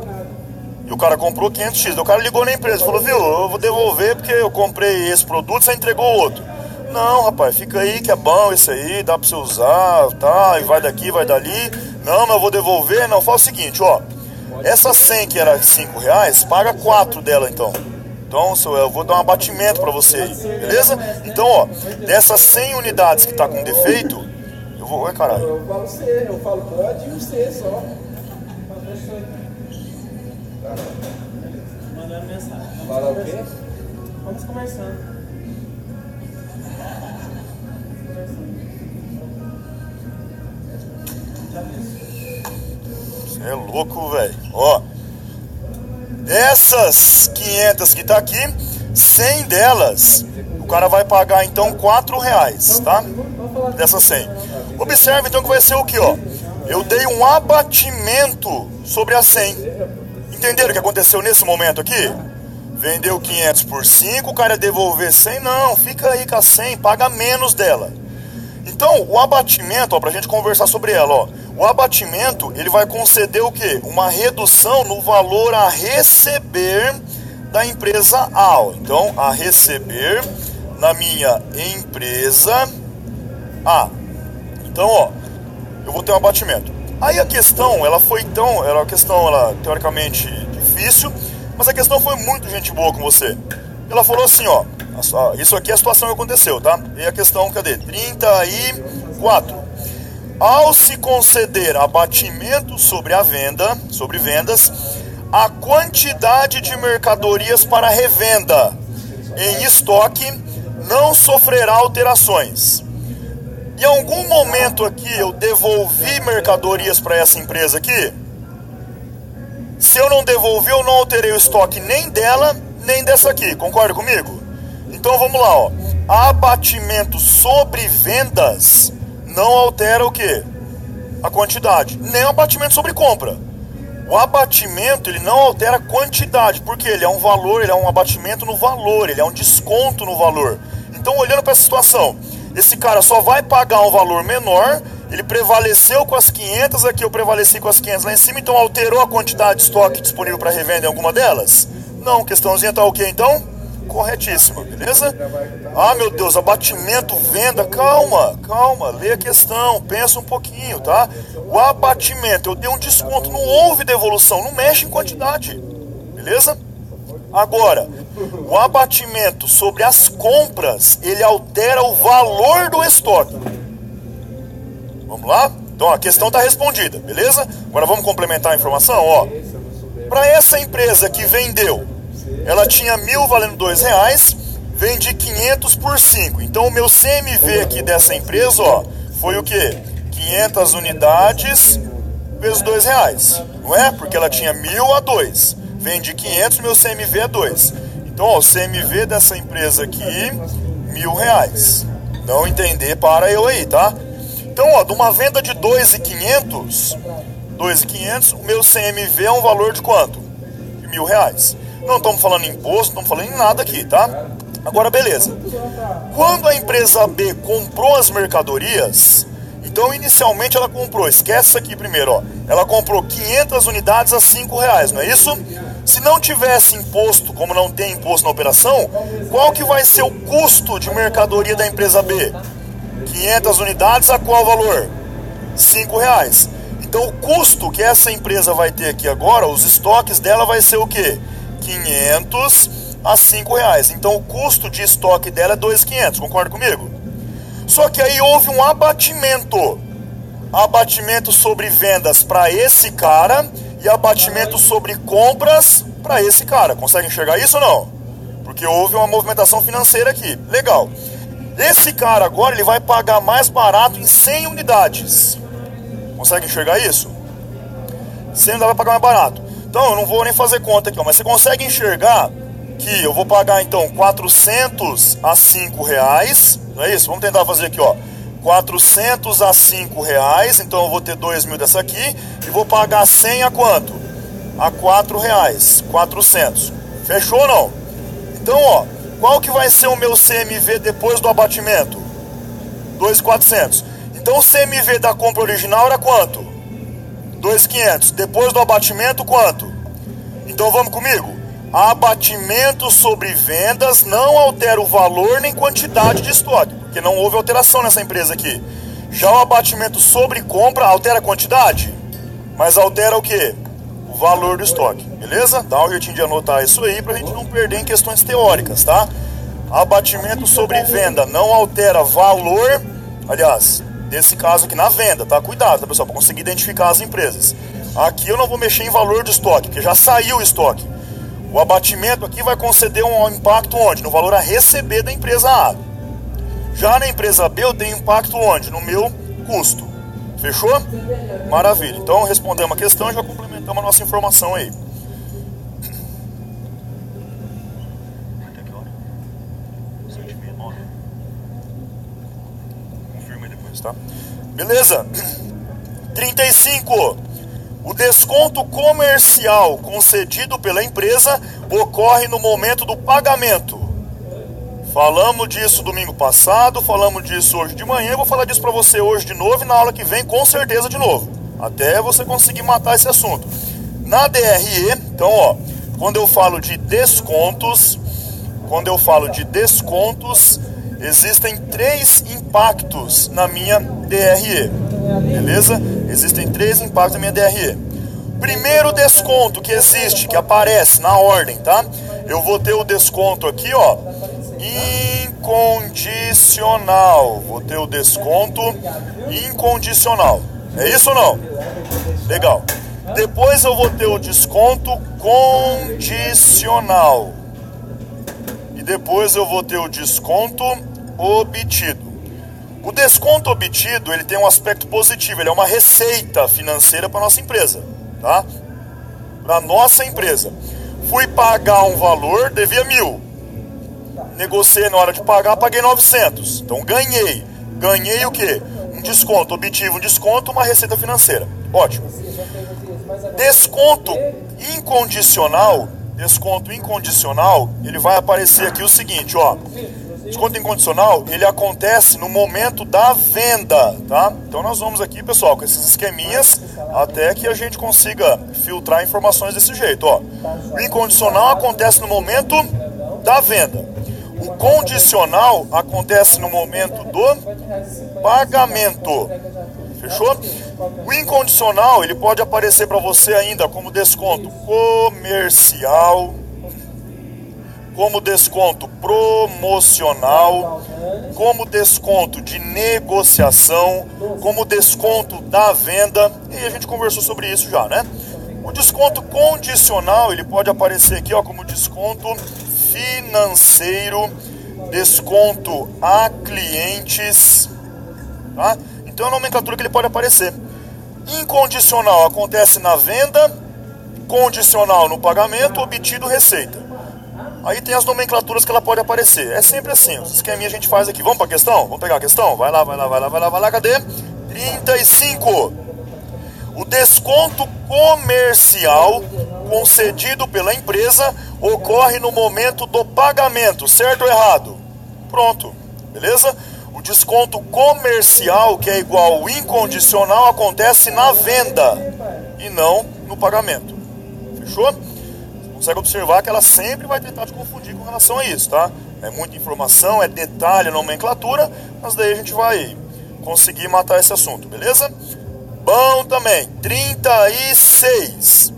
E o cara comprou 500x. O cara ligou na empresa e falou, viu, eu vou devolver porque eu comprei esse produto, você entregou outro. Não, rapaz, fica aí que é bom esse aí, dá pra você usar, tá, e vai daqui, vai dali. Não, mas eu vou devolver. Não, fala o seguinte, ó, essa 100 que era R$5, paga 4 dela então. Então eu vou dar um abatimento pra você aí, beleza? Então, ó, dessas 100 unidades que tá com defeito, eu vou... Ué, caralho. Eu falo pode e o C só. Mandando mensagem. Fala o quê? Vamos conversando. Você é louco, velho. Ó, dessas 500 que tá aqui, 100 delas, o cara vai pagar então R$4, tá? Dessas 100. Observe então que vai ser o que, ó? Eu dei um abatimento sobre a 100. Entenderam o que aconteceu nesse momento aqui? Vendeu 500 por 5, o cara ia devolver 100. Não, fica aí com a 100, paga menos dela. Então, o abatimento, ó, pra gente conversar sobre ela, ó. O abatimento, ele vai conceder o quê? Uma redução no valor a receber da empresa A. Ó. Então, a receber na minha empresa A. Então, ó, eu vou ter um abatimento. Aí a questão, ela foi tão, era uma questão, ela teoricamente difícil, mas a questão foi muito gente boa com você. Ela falou assim, ó, isso aqui é a situação que aconteceu, tá? E a questão, cadê? 34. Ao se conceder abatimento sobre a venda, sobre vendas, a quantidade de mercadorias para revenda em estoque não sofrerá alterações. Em algum momento aqui eu devolvi mercadorias para essa empresa aqui? Se eu não devolvi, eu não alterei o estoque nem dela, nem dessa aqui. Concorda comigo? Então vamos lá, ó. Abatimento sobre vendas não altera o quê? A quantidade. Nem o abatimento sobre compra. O abatimento, ele não altera a quantidade, porque ele é um valor, ele é um abatimento no valor, ele é um desconto no valor. Então, olhando para essa situação, esse cara só vai pagar um valor menor, ele prevaleceu com as 500, aqui eu prevaleci com as 500 lá em cima, então alterou a quantidade de estoque disponível para revenda em alguma delas? Não, questãozinha tá ok então? Corretíssima, beleza? Ah, meu Deus, abatimento, venda, calma, lê a questão, pensa um pouquinho, tá? O abatimento, eu dei um desconto, não houve devolução, não mexe em quantidade, beleza? Agora, o abatimento sobre as compras, ele altera o valor do estoque. Vamos lá? Então a questão está respondida, beleza? Agora vamos complementar a informação, ó. Para essa empresa que vendeu, ela tinha 1.000 valendo R$2, vende 500 por 5. Então o meu CMV aqui dessa empresa, ó, foi o quê? 500 unidades vezes R$2, não é? Porque ela tinha 1.000 a 2. Vende 500, meu CMV é 2. Então, ó, o CMV dessa empresa aqui, R$1.000. Não entender, para eu aí, tá? Então, ó, de uma venda de 2.500, o meu CMV é um valor de quanto? De R$1.000. Não estamos falando em imposto, não estamos falando em nada aqui, tá? Agora, beleza. Quando a empresa B comprou as mercadorias, então inicialmente ela comprou, esquece isso aqui primeiro, ó. Ela comprou 500 unidades a R$5, não é isso? Se não tivesse imposto, como não tem imposto na operação, qual que vai ser o custo de mercadoria da empresa B? 500 unidades a qual valor? R$5. Então o custo que essa empresa vai ter aqui agora, os estoques dela vai ser o quê? 500 a R$5. Então o custo de estoque dela é 2.500, concorda comigo? Só que aí houve um abatimento. Abatimento sobre vendas para esse cara e abatimento sobre compras para esse cara. Consegue enxergar isso ou não? Porque houve uma movimentação financeira aqui. Legal. Esse cara agora ele vai pagar mais barato em 100 unidades. Consegue enxergar isso? 100 unidades vai pagar mais barato. Então eu não vou nem fazer conta aqui, ó, mas você consegue enxergar que eu vou pagar então 400 a R$5, não é isso? Vamos tentar fazer aqui, ó. 400 a R$5, então eu vou ter 2.000 dessa aqui e vou pagar 100 a quanto? A R$4, 400. Fechou ou não? Então, ó, qual que vai ser o meu CMV depois do abatimento? 2.400. Então o CMV da compra original era quanto? 2.500. Depois do abatimento, quanto? Então vamos comigo? Abatimento sobre vendas não altera o valor nem quantidade de estoque, porque não houve alteração nessa empresa aqui. Já o abatimento sobre compra altera a quantidade, mas altera o que? O valor do estoque, beleza? Dá um jeitinho de anotar isso aí pra gente não perder em questões teóricas, tá? Abatimento sobre venda não altera valor, aliás, nesse caso aqui na venda, tá? Cuidado, tá, pessoal, para conseguir identificar as empresas. Aqui eu não vou mexer em valor do estoque, porque já saiu o estoque. O abatimento aqui vai conceder um impacto onde? No valor a receber da empresa A. Já na empresa B eu tenho impacto onde? No meu custo. Fechou? Maravilha. Então respondemos a questão e já complementamos a nossa informação aí. Confirma aí depois, tá? Beleza. 35. O desconto comercial concedido pela empresa ocorre no momento do pagamento. Falamos disso domingo passado, falamos disso hoje de manhã, eu vou falar disso para você hoje de novo e na aula que vem com certeza de novo, até você conseguir matar esse assunto. Na DRE, então ó, quando eu falo de descontos, existem 3 impactos na minha DRE, beleza? Existem 3 impactos na minha DRE. Primeiro desconto que existe, que aparece na ordem, tá? eu vou ter o desconto aqui, ó, incondicional. Vou ter o desconto incondicional. É isso ou não? Legal. Depois eu vou ter o desconto condicional. E depois eu vou ter o desconto obtido. O desconto obtido, ele tem um aspecto positivo, ele é uma receita financeira para nossa empresa, tá? Para nossa empresa. Fui pagar um valor, devia 1.000. Negociei na hora de pagar, paguei 900. Então ganhei. Ganhei o quê? Um desconto, obtive um desconto, uma receita financeira. Ótimo. Desconto incondicional, ele vai aparecer aqui o seguinte, ó. Desconto incondicional, ele acontece no momento da venda, tá? Então nós vamos aqui, pessoal, com esses esqueminhas, até que a gente consiga filtrar informações desse jeito, ó. O incondicional acontece no momento da venda. O condicional acontece no momento do pagamento. Fechou? O incondicional, ele pode aparecer para você ainda como desconto comercial, como desconto promocional, como desconto de negociação, como desconto da venda, e a gente conversou sobre isso já, né? O desconto condicional, ele pode aparecer aqui, ó, como desconto financeiro, desconto a clientes, tá? Então é a nomenclatura que ele pode aparecer. Incondicional acontece na venda, condicional no pagamento, obtido receita. Aí tem as nomenclaturas que ela pode aparecer. É sempre assim, os esqueminha a gente faz aqui. Vamos para a questão? Vamos pegar a questão? Vai lá, cadê? 35. O desconto comercial concedido pela empresa ocorre no momento do pagamento, certo ou errado? Pronto, beleza? O desconto comercial, que é igual ao incondicional, acontece na venda e não no pagamento. Fechou? Consegue observar que ela sempre vai tentar te confundir com relação a isso, tá? É muita informação, é detalhe, nomenclatura, mas daí a gente vai conseguir matar esse assunto, beleza? Bom também, 36.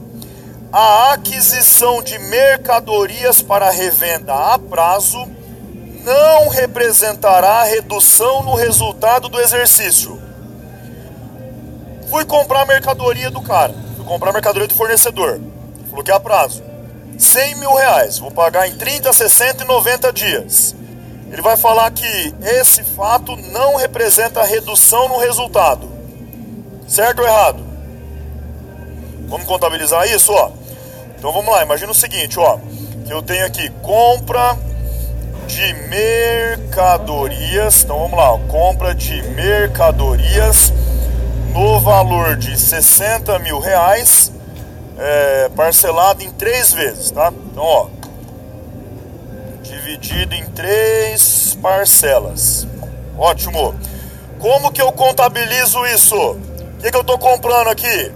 A aquisição de mercadorias para revenda a prazo não representará redução no resultado do exercício. Fui comprar a mercadoria do cara, fui comprar a mercadoria do fornecedor, falou que é a prazo. 100 mil reais, vou pagar em 30, 60 e 90 dias. Ele vai falar que esse fato não representa redução no resultado. Certo ou errado? Vamos contabilizar isso, ó. Então vamos lá, imagina o seguinte, ó. Que eu tenho aqui compra de mercadorias. Então vamos lá, ó, compra de mercadorias no valor de 60 mil reais. Parcelado em 3 vezes, tá? Então, ó, dividido em 3 parcelas. Ótimo. Como que eu contabilizo isso? O que eu estou comprando aqui?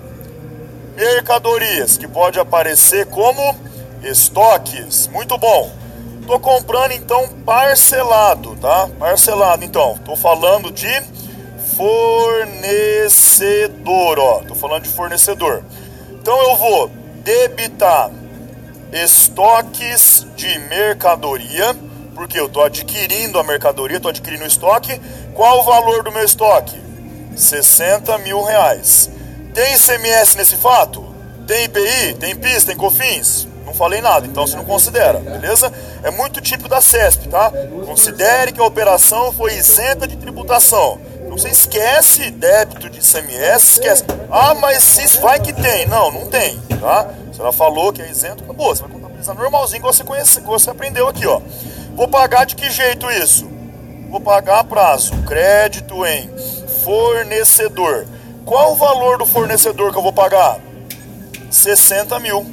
Mercadorias, que pode aparecer como estoques. Muito bom. Estou comprando, então, parcelado, tá? Parcelado, então. Estou falando de fornecedor, ó. Estou falando de fornecedor. Então eu vou debitar estoques de mercadoria, porque eu estou adquirindo a mercadoria, estou adquirindo o estoque. Qual o valor do meu estoque? 60 mil reais. Tem ICMS nesse fato? Tem IPI? Tem PIS? Tem COFINS? Não falei nada, então você não considera, beleza? É muito típico da CESP, tá? Considere que a operação foi isenta de tributação. Você esquece débito de ICMS, esquece. Ah, mas se vai que tem. Não, não tem, tá? Se ela falou que é isento, acabou. Você vai contabilizar normalzinho que você conhece, que você aprendeu aqui, ó. Vou pagar de que jeito isso? Vou pagar a prazo. Crédito em fornecedor. Qual o valor do fornecedor que eu vou pagar? 60 mil.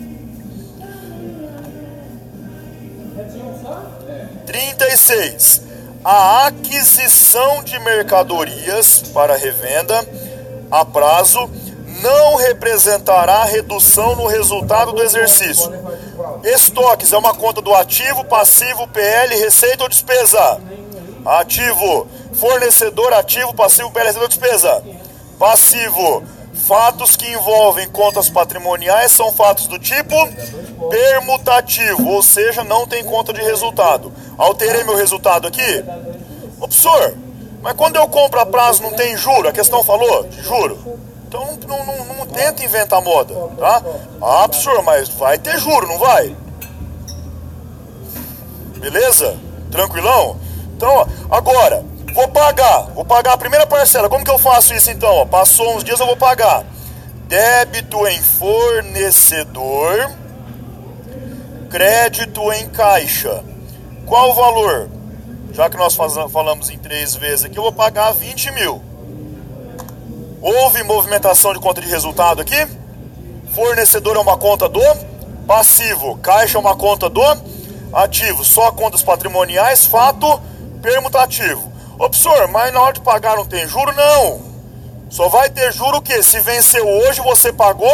36. A aquisição de mercadorias para revenda a prazo não representará redução no resultado do exercício. Estoques é uma conta do ativo, passivo, PL, receita ou despesa? Ativo. Fornecedor, ativo, passivo, PL, receita ou despesa? Passivo. Fatos que envolvem contas patrimoniais são fatos do tipo permutativo, ou seja, não tem conta de resultado. Alterei meu resultado aqui? Ô, professor, mas quando eu compro a prazo não tem juro? A questão falou de juro? Então não tenta inventar moda, tá? Ah, professor, mas vai ter juro, não vai? Beleza? Tranquilão? Então, ó, agora, vou pagar a primeira parcela. Como que eu faço isso então? Ó, passou uns dias, eu vou pagar. Débito em fornecedor, crédito em caixa. Qual o valor? Já que nós falamos em 3 vezes aqui, eu vou pagar 20 mil. Houve movimentação de conta de resultado aqui? Fornecedor é uma conta do passivo, caixa é uma conta do ativo, só contas patrimoniais, fato permutativo. Ô, professor, mas na hora de pagar não tem juro? Não. Só vai ter juro o quê? Se venceu hoje, você pagou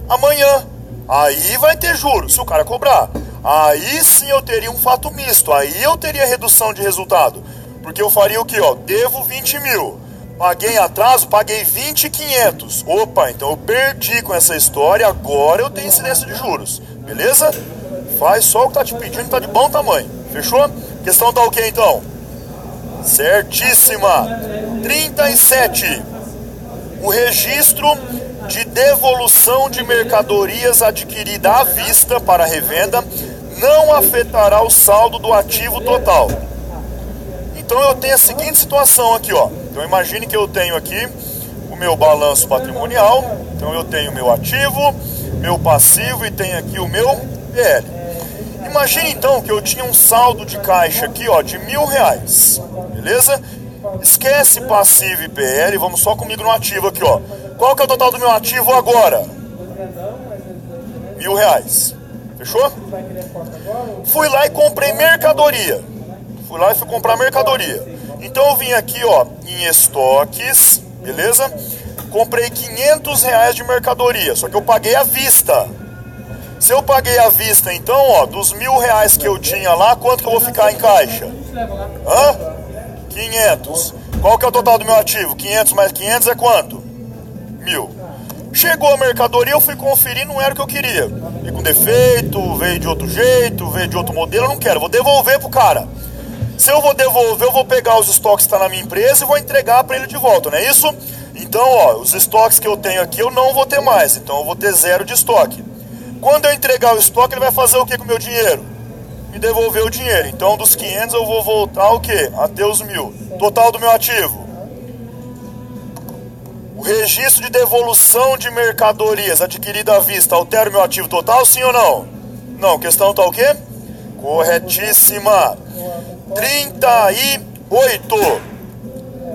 amanhã. Aí vai ter juro, se o cara cobrar. Aí sim eu teria um fato misto, aí eu teria redução de resultado. Porque eu faria o quê? Ó, devo 20 mil. Paguei em atraso, paguei 20.500. Opa, então eu perdi com essa história, agora eu tenho incidência de juros. Beleza? Faz só o que tá te pedindo, tá de bom tamanho. Fechou? Questão tá ok então? Certíssima. 37. O registro de devolução de mercadorias adquirida à vista para revenda não afetará o saldo do ativo total. Então eu tenho a seguinte situação aqui, ó. Então imagine que eu tenho aqui o meu balanço patrimonial. Então eu tenho meu ativo, meu passivo e tenho aqui o meu PL. Imagine então que eu tinha um saldo de caixa aqui, ó, de R$1.000, beleza? Esquece passivo e PL, vamos só comigo no ativo aqui, ó. Qual que é o total do meu ativo agora? R$1.000. Fechou? Fui lá e comprei mercadoria. Fui lá e fui comprar mercadoria. Então eu vim aqui, ó, em estoques, beleza? Comprei R$500 de mercadoria, só que eu paguei à vista. Se eu paguei à vista, então, ó, dos R$1.000 que eu tinha lá, quanto que eu vou ficar em caixa? Hã? 500. Qual que é o total do meu ativo? 500 mais 500 é quanto? 1.000. Chegou a mercadoria, eu fui conferir, não era o que eu queria. Veio com defeito, veio de outro jeito, veio de outro modelo, eu não quero, vou devolver pro cara. Se eu vou devolver, eu vou pegar os estoques que estão na minha empresa e vou entregar para ele de volta, não é isso? Então, ó, os estoques que eu tenho aqui eu não vou ter mais, então eu vou ter 0 de estoque. Quando eu entregar o estoque, ele vai fazer o que com o meu dinheiro? Me devolver o dinheiro. Então, dos 500 eu vou voltar o quê? Até os 1.000. Total do meu ativo. O registro de devolução de mercadorias adquirida à vista altera o meu ativo total, sim ou não? Não, questão tá o quê? Corretíssima. 38.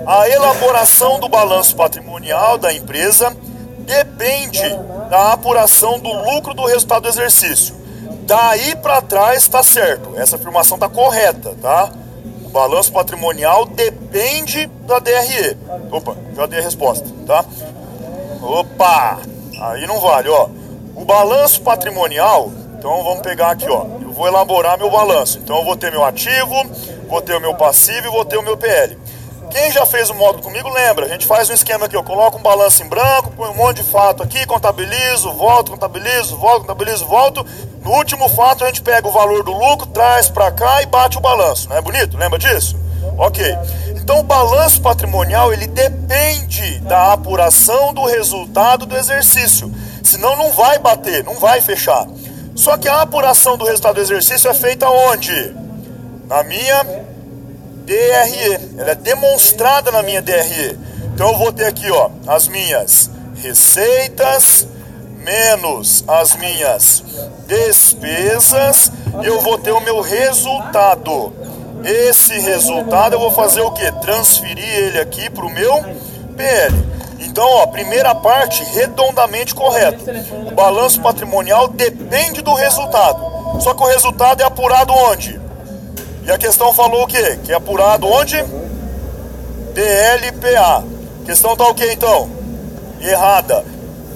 A elaboração do balanço patrimonial da empresa depende da apuração do lucro do resultado do exercício. Daí para trás está certo, essa afirmação está correta, tá? O balanço patrimonial depende da DRE. Opa, já dei a resposta, tá? Opa, aí não vale, ó. O balanço patrimonial, então vamos pegar aqui, ó. Eu vou elaborar meu balanço. Então eu vou ter meu ativo, vou ter o meu passivo e vou ter o meu PL. Quem já fez o módulo comigo lembra, a gente faz um esquema aqui, eu coloco um balanço em branco, põe um monte de fato aqui, contabilizo, volto, contabilizo, volto, contabilizo, volto. No último fato a gente pega o valor do lucro, traz para cá e bate o balanço, não é bonito? Lembra disso? Ok. Então o balanço patrimonial, ele depende da apuração do resultado do exercício, senão não vai bater, não vai fechar. Só que a apuração do resultado do exercício é feita onde? Na minha DRE, ela é demonstrada na minha DRE. Então eu vou ter aqui, ó, as minhas receitas menos as minhas despesas e eu vou ter o meu resultado. Esse resultado eu vou fazer o que? Transferir ele aqui para o meu PL. Então, ó, primeira parte redondamente correto. O balanço patrimonial depende do resultado. Só que o resultado é apurado onde? E a questão falou o quê? Que é apurado onde? DLPA. A questão tá o quê então? Errada.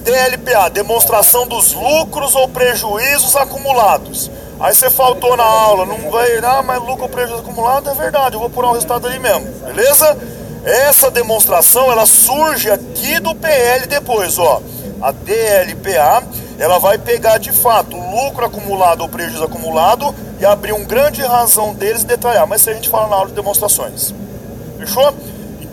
DLPA, demonstração dos lucros ou prejuízos acumulados. Aí você faltou na aula, não vai, mas lucro ou prejuízo acumulado é verdade, eu vou apurar o resultado ali mesmo, beleza? Essa demonstração, ela surge aqui do PL depois, ó. A DLPA, ela vai pegar de fato o lucro acumulado ou prejuízo acumulado e abrir uma grande razão deles e detalhar. Mas isso a gente fala na aula de demonstrações. Fechou?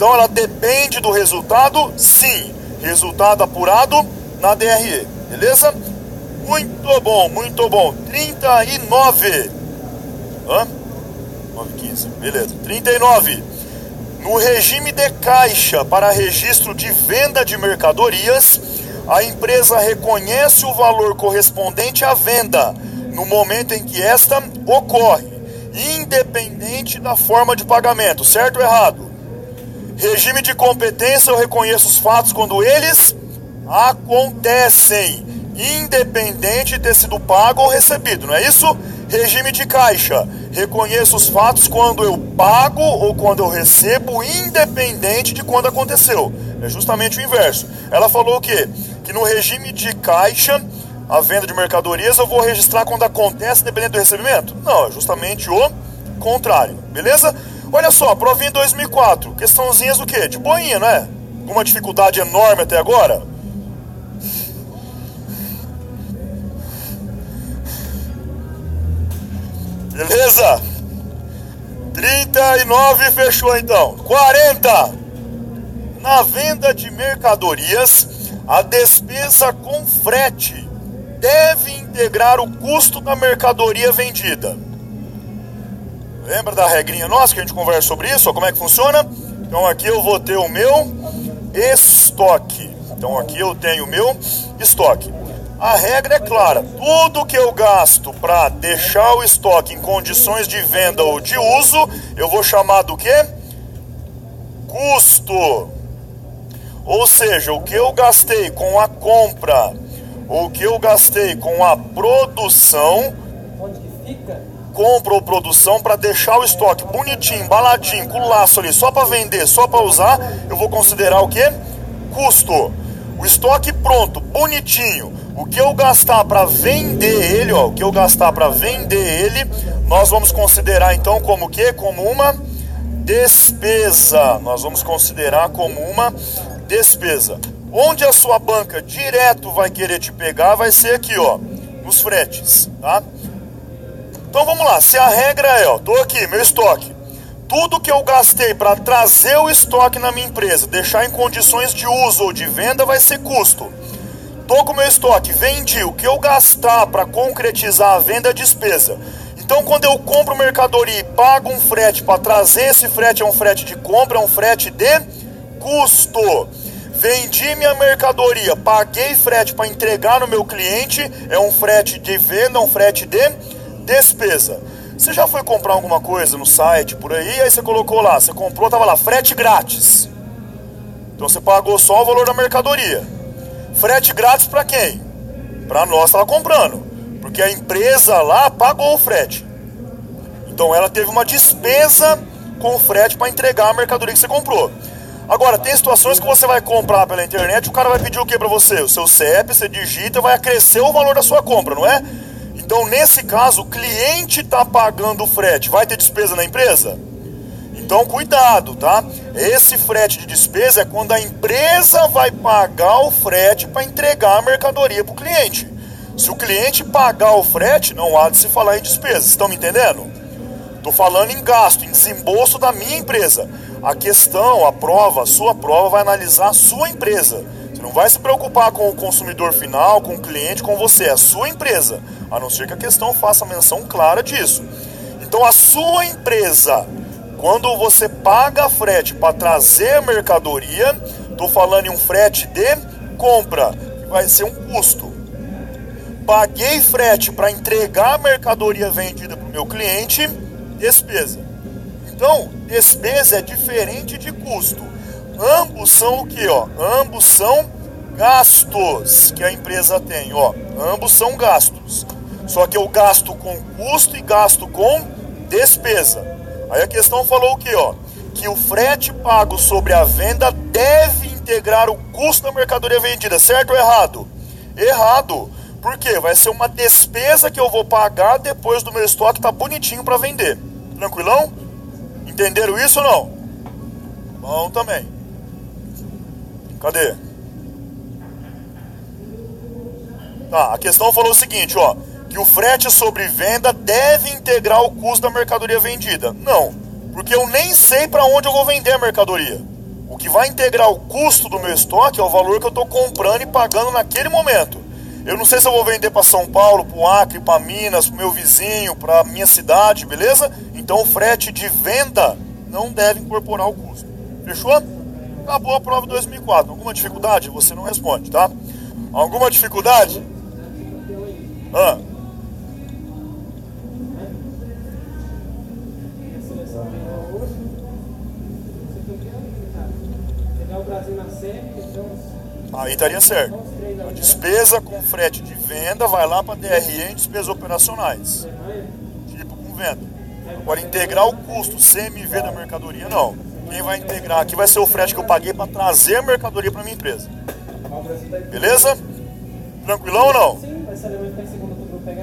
Então ela depende do resultado, sim. Resultado apurado na DRE. Beleza? Muito bom, muito bom. 39. Hã? 9,15. Beleza. 39. No regime de caixa para registro de venda de mercadorias, a empresa reconhece o valor correspondente à venda no momento em que esta ocorre, independente da forma de pagamento, certo ou errado? Regime de competência, eu reconheço os fatos quando eles acontecem, independente de ter sido pago ou recebido, não é isso? Regime de caixa, reconheço os fatos quando eu pago ou quando eu recebo, independente de quando aconteceu. É justamente o inverso. Ela falou o quê? Que no regime de caixa, a venda de mercadorias, eu vou registrar quando acontece, independente do recebimento? Não, é justamente o contrário. Beleza? Olha só, provinha em 2004. Questãozinhas do quê? De boinha, não é? Alguma dificuldade enorme até agora? Beleza? 39 fechou então. 40. Na venda de mercadorias, a despesa com frete deve integrar o custo da mercadoria vendida. Lembra da regrinha nossa que a gente conversa sobre isso? Ó, como é que funciona? Então aqui eu vou ter o meu estoque. Então aqui eu tenho o meu estoque. A regra é clara, tudo que eu gasto para deixar o estoque em condições de venda ou de uso, eu vou chamar do quê? Custo. Ou seja, o que eu gastei com a compra, ou o que eu gastei com a produção, Onde que fica? compra ou produção para deixar o estoque bonitinho, embaladinho, com laço ali, só para vender, só para usar, eu vou considerar o quê? Custo. O estoque pronto, bonitinho. O que eu gastar para vender ele, ó, o que eu gastar para vender ele, nós vamos considerar então como o quê? Como uma despesa. Nós vamos considerar como uma despesa. Onde a sua banca direto vai querer te pegar vai ser aqui, ó, nos fretes, tá? Então vamos lá, se a regra é, ó, tô aqui, meu estoque. Tudo que eu gastei para trazer o estoque na minha empresa, deixar em condições de uso ou de venda vai ser custo. Tô com o meu estoque, vendi, o que eu gastar para concretizar a venda é despesa. Então quando eu compro mercadoria e pago um frete para trazer, esse frete é um frete de compra, é um frete de custo. Vendi minha mercadoria, paguei frete para entregar no meu cliente, é um frete de venda, é um frete de despesa. Você já foi comprar alguma coisa no site, por aí você colocou lá, você comprou, tava lá, frete grátis. Então você pagou só o valor da mercadoria. Frete grátis para quem? Para nós que estava comprando, porque a empresa lá pagou o frete. Então ela teve uma despesa com o frete para entregar a mercadoria que você comprou. Agora, tem situações que você vai comprar pela internet, o cara vai pedir o que para você? O seu CEP, você digita, vai acrescer o valor da sua compra, não é? Então nesse caso, o cliente está pagando o frete, vai ter despesa na empresa? Então cuidado, tá? Esse frete de despesa é quando a empresa vai pagar o frete para entregar a mercadoria para o cliente. Se o cliente pagar o frete, não há de se falar em despesa. Estão me entendendo? Estou falando em gasto, em desembolso da minha empresa. A questão, a prova, a sua prova vai analisar a sua empresa. Você não vai se preocupar com o consumidor final, com o cliente, com você. É a sua empresa. A não ser que a questão faça menção clara disso. Então a sua empresa, quando você paga frete para trazer a mercadoria, estou falando em um frete de compra, que vai ser um custo. Paguei frete para entregar a mercadoria vendida para o meu cliente, despesa. Então, despesa é diferente de custo. Ambos são o que, ó? Ambos são gastos que a empresa tem, ó. Ambos são gastos. Só que eu gasto com custo e gasto com despesa. Aí a questão falou o que, ó? Que o frete pago sobre a venda deve integrar o custo da mercadoria vendida, certo ou errado? Errado. Por quê? Vai ser uma despesa que eu vou pagar depois do meu estoque tá bonitinho para vender. Tranquilão? Entenderam isso ou não? Bom também. Cadê? Tá, a questão falou o seguinte, ó, que o frete sobre venda deve integrar o custo da mercadoria vendida. Não, porque eu nem sei para onde eu vou vender a mercadoria. O que vai integrar o custo do meu estoque é o valor que eu estou comprando e pagando naquele momento. Eu não sei se eu vou vender para São Paulo, para o Acre, para Minas, para o meu vizinho, para a minha cidade, beleza? Então o frete de venda não deve incorporar o custo. Fechou? Acabou a prova de 2004. Alguma dificuldade? Você não responde, tá? Alguma dificuldade? Aí estaria certo. A despesa com frete de venda vai lá para DRE em despesas operacionais. Tipo com venda. Agora integrar o custo CMV da mercadoria, não. Quem vai integrar aqui vai ser o frete que eu paguei para trazer a mercadoria para minha empresa. Beleza? Tranquilão ou não?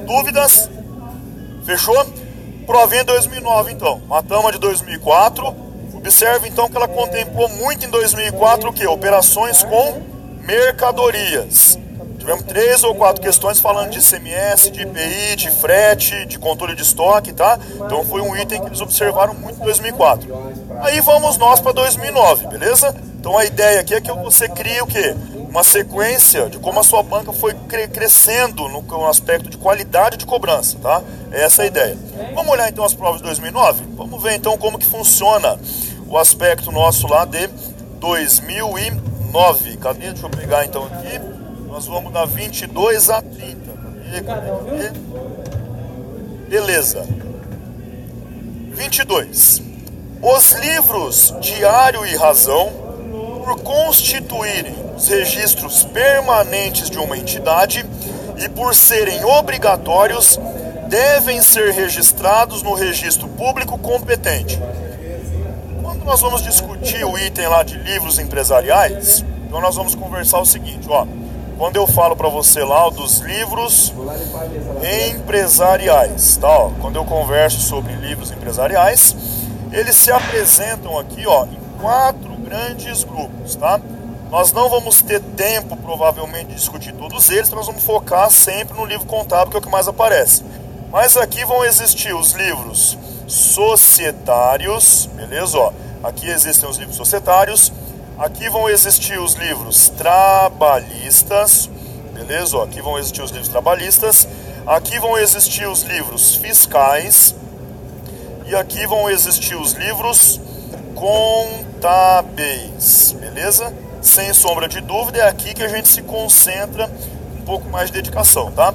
Dúvidas? Fechou? Provinha 2009 então. Matamos a de 2004. Observe então que ela contemplou muito em 2004 o que? Operações com mercadorias. Tivemos 3 ou 4 questões falando de ICMS, de IPI, de frete, de controle de estoque, tá? Então foi um item que eles observaram muito em 2004. Aí vamos nós para 2009, beleza? Então a ideia aqui é que você crie o quê? Uma sequência de como a sua banca foi crescendo no aspecto de qualidade de cobrança, tá? Essa é a ideia. Vamos olhar então as provas de 2009? Vamos ver então como que funciona o aspecto nosso lá de 2009. Cadê? Deixa eu pegar então aqui. Nós vamos da 22 a 30. Cadê? Beleza. 22. Os livros Diário e Razão, por constituírem os registros permanentes de uma entidade e por serem obrigatórios, devem ser registrados no registro público competente. Quando nós vamos discutir o item lá de livros empresariais, então nós vamos conversar o seguinte, ó. Quando eu falo para você lá dos livros empresariais, tá? Ó, quando eu converso sobre livros empresariais, eles se apresentam aqui, ó, em 4 grandes grupos, tá? Nós não vamos ter tempo, provavelmente, de discutir todos eles, nós vamos focar sempre no livro contábil, que é o que mais aparece. Mas aqui vão existir os livros societários, beleza? Ó, aqui existem os livros societários. Aqui vão existir os livros trabalhistas, beleza? Ó, aqui vão existir os livros trabalhistas. Aqui vão existir os livros fiscais. E aqui vão existir os livros contábeis, beleza? Sem sombra de dúvida, é aqui que a gente se concentra um pouco mais de dedicação, tá?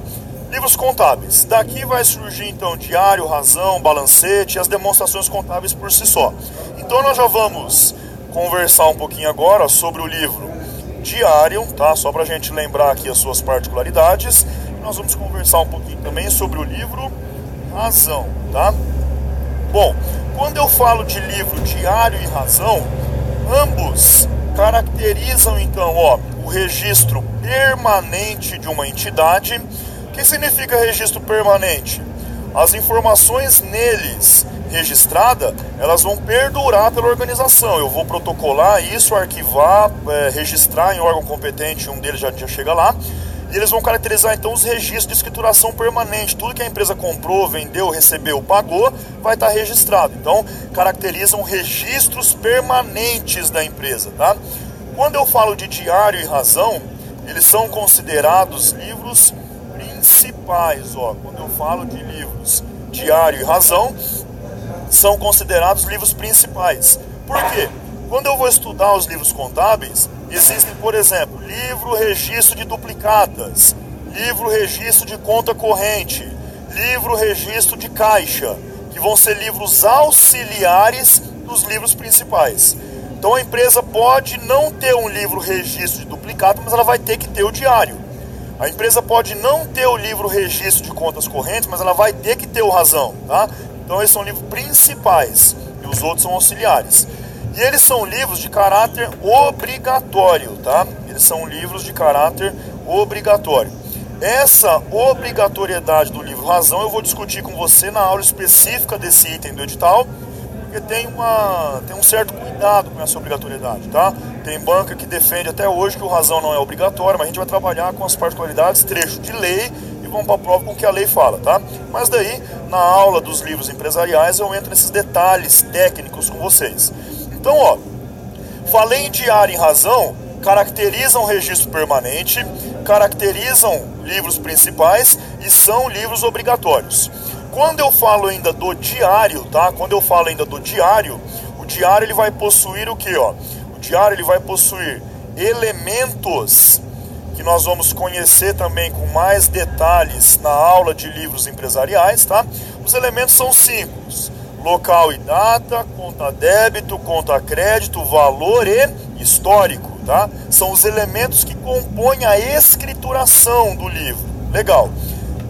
Livros contábeis. Daqui vai surgir então diário, razão, balancete e as demonstrações contábeis por si só. Então nós já vamos conversar um pouquinho agora sobre o livro diário, tá? Só para a gente lembrar aqui as suas particularidades. Nós vamos conversar um pouquinho também sobre o livro razão, tá? Bom, quando eu falo de livro diário e razão, ambos caracterizam então, ó, o registro permanente de uma entidade. O que significa registro permanente? As informações neles registrada, elas vão perdurar pela organização. Eu vou protocolar isso, arquivar, registrar em órgão competente, um deles já chega lá, e eles vão caracterizar então os registros de escrituração permanente. Tudo que a empresa comprou, vendeu, recebeu, pagou, vai estar registrado. Então, caracterizam registros permanentes da empresa, tá? Quando eu falo de diário e razão, eles são considerados livros principais, ó. Quando eu falo de livros diário e razão, são considerados livros principais. Por quê? Quando eu vou estudar os livros contábeis, existem, por exemplo, livro registro de duplicatas, livro registro de conta corrente, livro registro de caixa, que vão ser livros auxiliares dos livros principais. Então a empresa pode não ter um livro registro de duplicata, mas ela vai ter que ter o diário. A empresa pode não ter o livro registro de contas correntes, mas ela vai ter que ter o razão, tá? Então esses são livros principais e os outros são auxiliares. E eles são livros de caráter obrigatório, tá? Eles são livros de caráter obrigatório. Essa obrigatoriedade do livro razão eu vou discutir com você na aula específica desse item do edital, porque tem um certo cuidado com essa obrigatoriedade, tá? Tem banca que defende até hoje que o razão não é obrigatório, mas a gente vai trabalhar com as particularidades, trecho de lei, e vamos para a prova com o que a lei fala, tá? Mas daí, na aula dos livros empresariais, eu entro nesses detalhes técnicos com vocês. Então, ó, falei em diário e razão, caracterizam registro permanente, caracterizam livros principais e são livros obrigatórios. Quando eu falo ainda do diário, tá? Quando eu falo ainda do diário, o diário ele vai possuir o quê, ó? O diário ele vai possuir elementos que nós vamos conhecer também com mais detalhes na aula de livros empresariais, tá? Os elementos são simples: local e data, conta débito, conta crédito, valor e histórico, tá? São os elementos que compõem a escrituração do livro. Legal.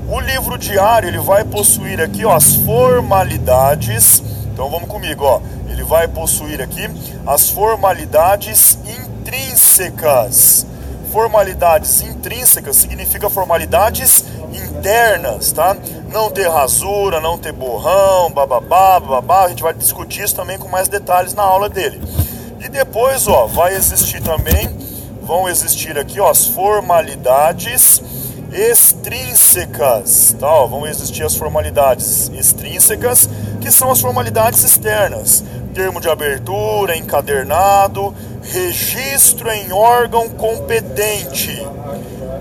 O livro diário, ele vai possuir aqui, ó, as formalidades. Então vamos comigo, ó. Ele vai possuir aqui as formalidades intrínsecas. Formalidades intrínsecas significa formalidades internas, tá? Não ter rasura, não ter borrão, bababá, bababá. A gente vai discutir isso também com mais detalhes na aula dele. E depois, ó, vai existir também, vão existir aqui, ó, as formalidades extrínsecas, tá? Ó, vão existir as formalidades extrínsecas, que são as formalidades externas: termo de abertura, encadernado, registro em órgão competente.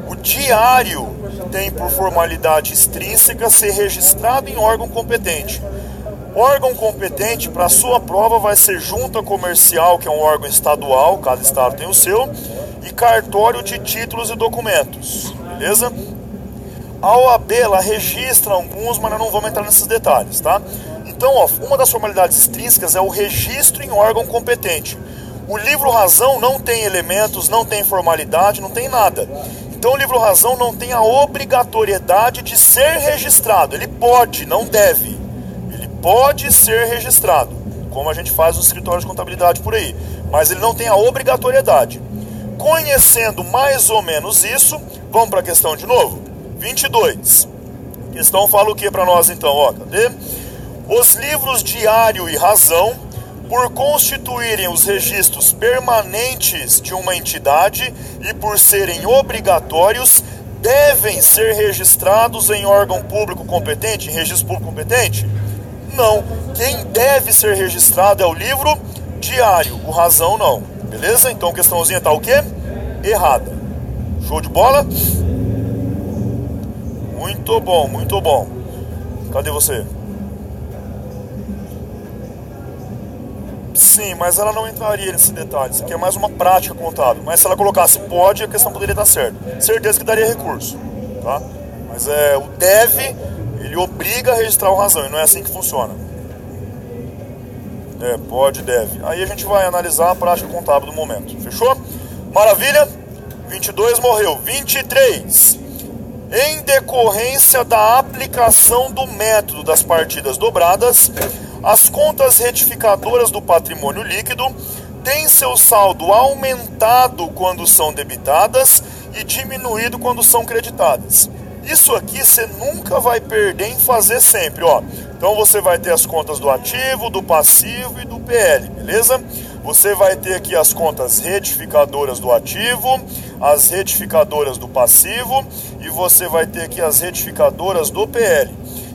O diário tem por formalidade extrínseca ser registrado em órgão competente. Órgão competente, para sua prova, vai ser junta comercial, que é um órgão estadual, cada estado tem o seu, e cartório de títulos e documentos, beleza? A OAB, ela registra alguns, mas nós não vamos entrar nesses detalhes, tá? Então, ó, uma das formalidades extrínsecas é o registro em órgão competente. O livro razão não tem elementos, não tem formalidade, não tem nada. Então o livro razão não tem a obrigatoriedade de ser registrado. Ele pode, não deve. Ele pode ser registrado, como a gente faz nos escritórios de contabilidade por aí. Mas ele não tem a obrigatoriedade. Conhecendo mais ou menos isso, vamos para a questão de novo? 22. A questão fala o que para nós então? Ó, cadê? Os livros diário e razão, por constituírem os registros permanentes de uma entidade e por serem obrigatórios, devem ser registrados em órgão público competente, em registro público competente? Não. Quem deve ser registrado é o livro diário, o razão não. Beleza? Então a questãozinha tá o quê? Errada. Show de bola? Muito bom, muito bom. Cadê você? Sim, mas ela não entraria nesse detalhe. Isso aqui é mais uma prática contábil. Mas se ela colocasse pode, a questão poderia estar certa. Certeza que daria recurso, tá? Mas o deve, ele obriga a registrar o razão, e não é assim que funciona. Pode, deve. Aí a gente vai analisar a prática contábil do momento. Fechou? Maravilha? 22 morreu. 23. Em decorrência da aplicação do método das partidas dobradas, as contas retificadoras do patrimônio líquido têm seu saldo aumentado quando são debitadas e diminuído quando são creditadas. Isso aqui você nunca vai perder em fazer sempre, ó. Então você vai ter as contas do ativo, do passivo e do PL, beleza? Você vai ter aqui as contas retificadoras do ativo, as retificadoras do passivo e você vai ter aqui as retificadoras do PL.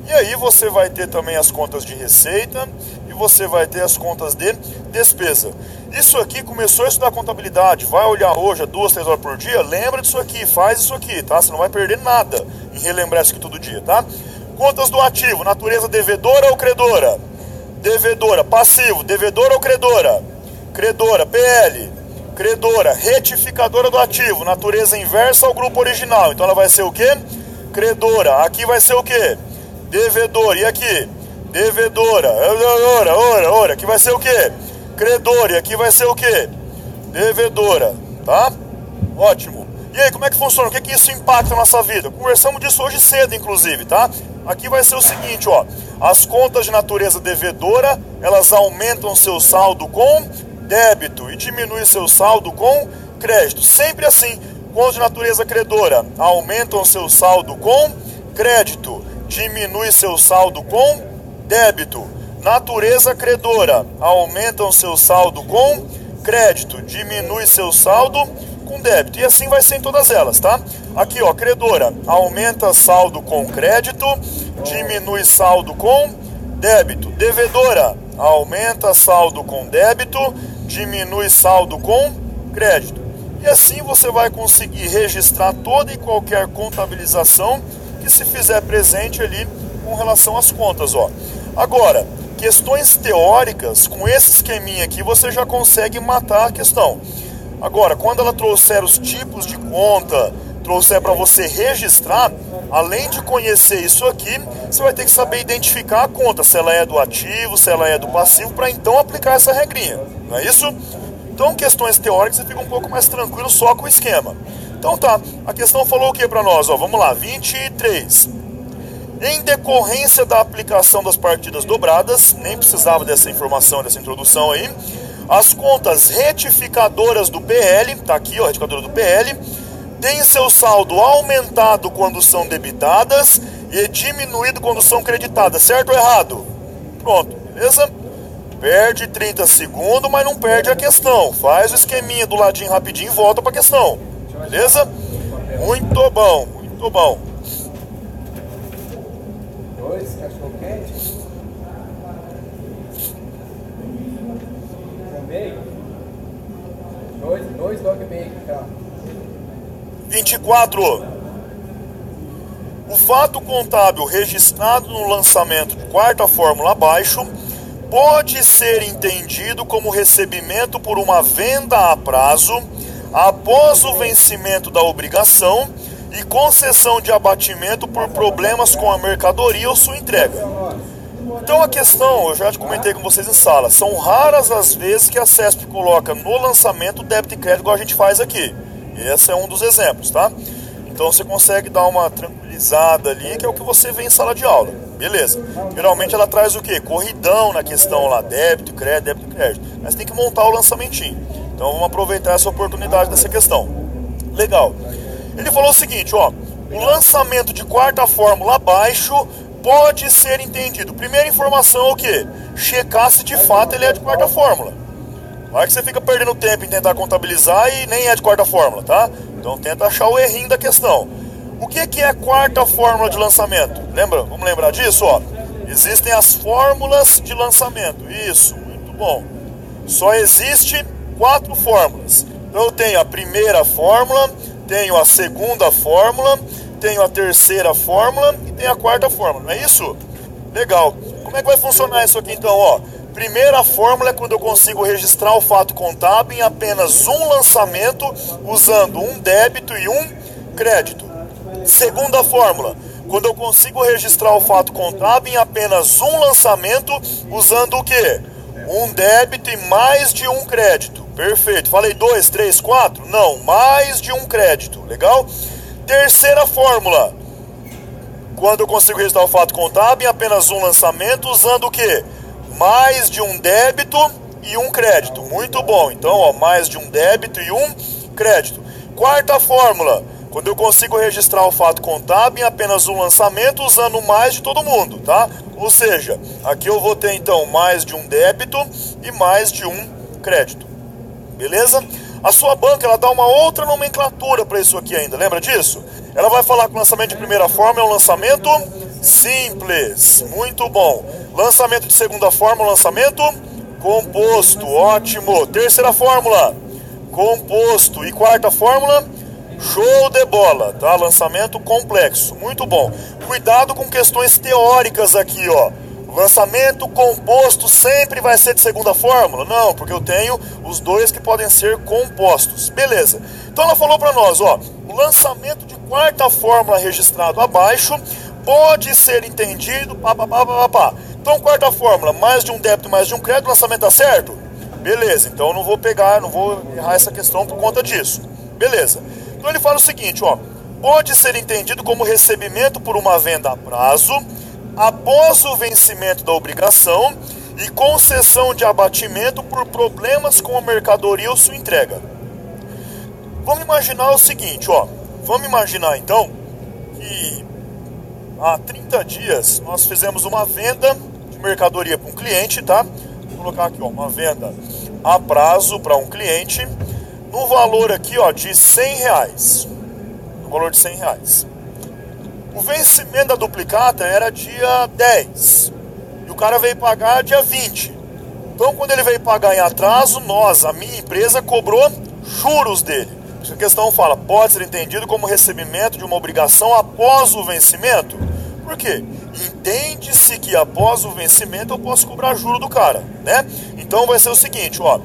E aí você vai ter também as contas de receita e você vai ter as contas de despesa. Isso aqui, começou a estudar contabilidade, vai olhar hoje, 2, 3 horas por dia, lembra disso aqui, faz isso aqui, tá? Você não vai perder nada em relembrar isso aqui todo dia, tá? Contas do ativo, natureza devedora ou credora? Devedora. Passivo, devedora ou credora? Credora. PL, credora. Retificadora do ativo, natureza inversa ao grupo original. Então ela vai ser o quê? Credora. Aqui vai ser o quê? Devedor. E aqui? Devedora. Ora. Aqui vai ser o quê? Credor. E aqui vai ser o quê? Devedora. Tá? Ótimo. E aí, como é que funciona? O que isso impacta na nossa vida? Conversamos disso hoje cedo, inclusive, tá? Aqui vai ser o seguinte, ó. As contas de natureza devedora, elas aumentam seu saldo com débito e diminuem seu saldo com crédito. Sempre assim. Contas de natureza credora aumentam seu saldo com crédito, diminui seu saldo com débito. natureza credora, aumentam seu saldo com crédito, diminui seu saldo com débito. E assim vai ser em todas elas, tá? Aqui, ó, credora, aumenta saldo com crédito, diminui saldo com débito. Devedora, aumenta saldo com débito, diminui saldo com crédito. E assim você vai conseguir registrar toda e qualquer contabilização que se fizer presente ali com relação às contas, ó. Agora, questões teóricas, com esse esqueminha aqui, você já consegue matar a questão. Agora, quando ela trouxer os tipos de conta, trouxer para você registrar, além de conhecer isso aqui, você vai ter que saber identificar a conta, se ela é do ativo, se ela é do passivo, para então aplicar essa regrinha, não é isso? Então, questões teóricas, você fica um pouco mais tranquilo só com o esquema. Então tá, a questão falou o que para nós? Ó, vamos lá, 23. Em decorrência da aplicação das partidas dobradas, nem precisava dessa informação, dessa introdução aí, as contas retificadoras do PL, tá aqui, ó, retificadora do PL, tem seu saldo aumentado quando são debitadas e diminuído quando são creditadas, certo ou errado? Pronto, beleza? Perde 30 segundos, mas não perde a questão. Faz o esqueminha do ladinho rapidinho e volta para a questão, beleza? Muito bom, muito bom. 2 cachorro quente. Meio. 2 dog bacon, tá? 24. O fato contábil registrado no lançamento de quarta fórmula abaixo pode ser entendido como recebimento por uma venda a prazo após o vencimento da obrigação e concessão de abatimento por problemas com a mercadoria ou sua entrega. Então a questão, eu já te comentei com vocês em sala, são raras as vezes que a CESP coloca no lançamento débito e crédito igual a gente faz aqui. Esse é um dos exemplos, tá? Então você consegue dar uma tranquilizada ali, que é o que você vê em sala de aula. Beleza. Geralmente ela traz o quê? Corridão na questão lá, débito, crédito, mas tem que montar o lançamentinho. Então vamos aproveitar essa oportunidade dessa questão. Legal. Ele falou o seguinte, ó, o lançamento de quarta fórmula abaixo pode ser entendido. Primeira informação é o quê? Checar se de fato ele é de quarta fórmula. Vai que você fica perdendo tempo em tentar contabilizar e nem é de quarta fórmula, tá? Então tenta achar o errinho da questão. O que é a quarta fórmula de lançamento? Lembra? Vamos lembrar disso, ó. Existem as fórmulas de lançamento. Isso, muito bom. Só existe 4 fórmulas. Então eu tenho a primeira fórmula, tenho a segunda fórmula, tenho a terceira fórmula e tenho a quarta fórmula, não é isso? Legal. Como é que vai funcionar isso aqui então, ó? Primeira fórmula é quando eu consigo registrar o fato contábil em apenas um lançamento, usando um débito e um crédito. Segunda fórmula, quando eu consigo registrar o fato contábil em apenas um lançamento, usando o quê? Um débito e mais de um crédito. Perfeito. Falei 2, 3, 4? Não, mais de um crédito. Legal? Terceira fórmula, quando eu consigo registrar o fato contábil em apenas um lançamento, usando o quê? Mais de um débito e um crédito. Muito bom. Então, ó, mais de um débito e um crédito. Quarta fórmula, quando eu consigo registrar o fato contábil em apenas um lançamento, usando mais de todo mundo, tá? Ou seja, aqui eu vou ter então mais de um débito e mais de um crédito. Beleza? A sua banca, ela dá uma outra nomenclatura para isso aqui ainda, lembra disso? Ela vai falar que o lançamento de primeira forma é um lançamento simples, muito bom. Lançamento de segunda forma, um lançamento composto, ótimo. Terceira fórmula, composto. E quarta fórmula, show de bola, tá? Lançamento complexo, muito bom. Cuidado com questões teóricas aqui, ó. Lançamento composto sempre vai ser de segunda fórmula? Não, porque eu tenho os dois que podem ser compostos. Beleza. Então ela falou para nós, ó, o lançamento de quarta fórmula registrado abaixo pode ser entendido, Então quarta fórmula, mais de um débito, mais de um crédito, o lançamento tá certo? Beleza, então eu não vou errar essa questão por conta disso. Beleza. Então ele fala o seguinte, ó, pode ser entendido como recebimento por uma venda a prazo, após o vencimento da obrigação e concessão de abatimento por problemas com a mercadoria ou sua entrega. Vamos imaginar o seguinte, ó. Vamos imaginar então que há 30 dias nós fizemos uma venda de mercadoria para um cliente, tá? Vou colocar aqui, ó, uma venda a prazo para um cliente, no valor aqui, ó, de R$100. No valor de R$100. O vencimento da duplicata era dia 10. E o cara veio pagar dia 20. Então, quando ele veio pagar em atraso, a minha empresa, cobrou juros dele. A questão fala, pode ser entendido como recebimento de uma obrigação após o vencimento. Por quê? Entende-se que após o vencimento eu posso cobrar juro do cara, né? Então vai ser o seguinte, ó,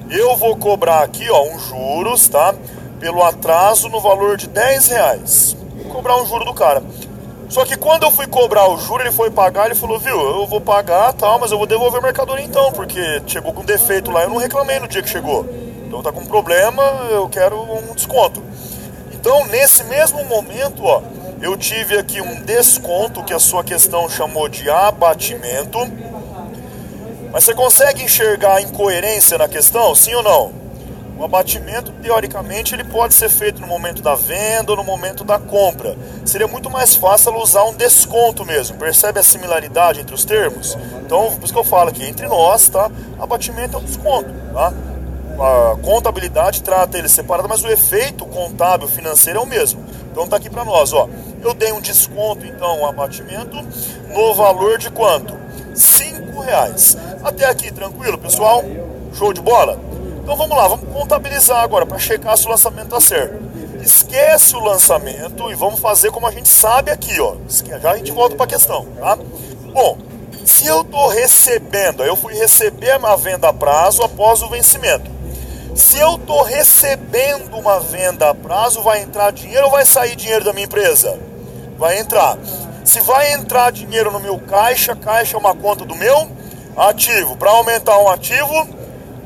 eu vou cobrar aqui, ó, um juros, tá? Pelo atraso no valor de R$10. Vou cobrar um juro do cara. Só que quando eu fui cobrar o juro, ele foi pagar, ele falou, viu, eu vou pagar, tal, mas eu vou devolver a mercadoria então, porque chegou com defeito lá, eu não reclamei no dia que chegou. Então tá com problema, eu quero um desconto. Então, nesse mesmo momento, ó, eu tive aqui um desconto que a sua questão chamou de abatimento. Mas você consegue enxergar a incoerência na questão, sim ou não? O abatimento, teoricamente, ele pode ser feito no momento da venda ou no momento da compra. Seria muito mais fácil usar um desconto mesmo. Percebe a similaridade entre os termos? Então, por isso que eu falo aqui, entre nós, tá? Abatimento é um desconto, tá? A contabilidade trata ele separado, mas o efeito contábil financeiro é o mesmo. Então tá aqui para nós, ó. Eu dei um desconto, então, um abatimento no valor de quanto? R$5. Até aqui, tranquilo, pessoal? Show de bola? Então vamos lá, vamos contabilizar agora para checar se o lançamento tá certo. Esquece o lançamento e vamos fazer como a gente sabe aqui, ó. Já a gente volta para a questão, tá? Bom, se eu tô recebendo, eu fui receber uma venda a prazo após o vencimento. Se eu tô recebendo uma venda a prazo, vai entrar dinheiro ou vai sair dinheiro da minha empresa? Vai entrar. Se vai entrar dinheiro no meu caixa, caixa é uma conta do meu ativo. Para aumentar um ativo,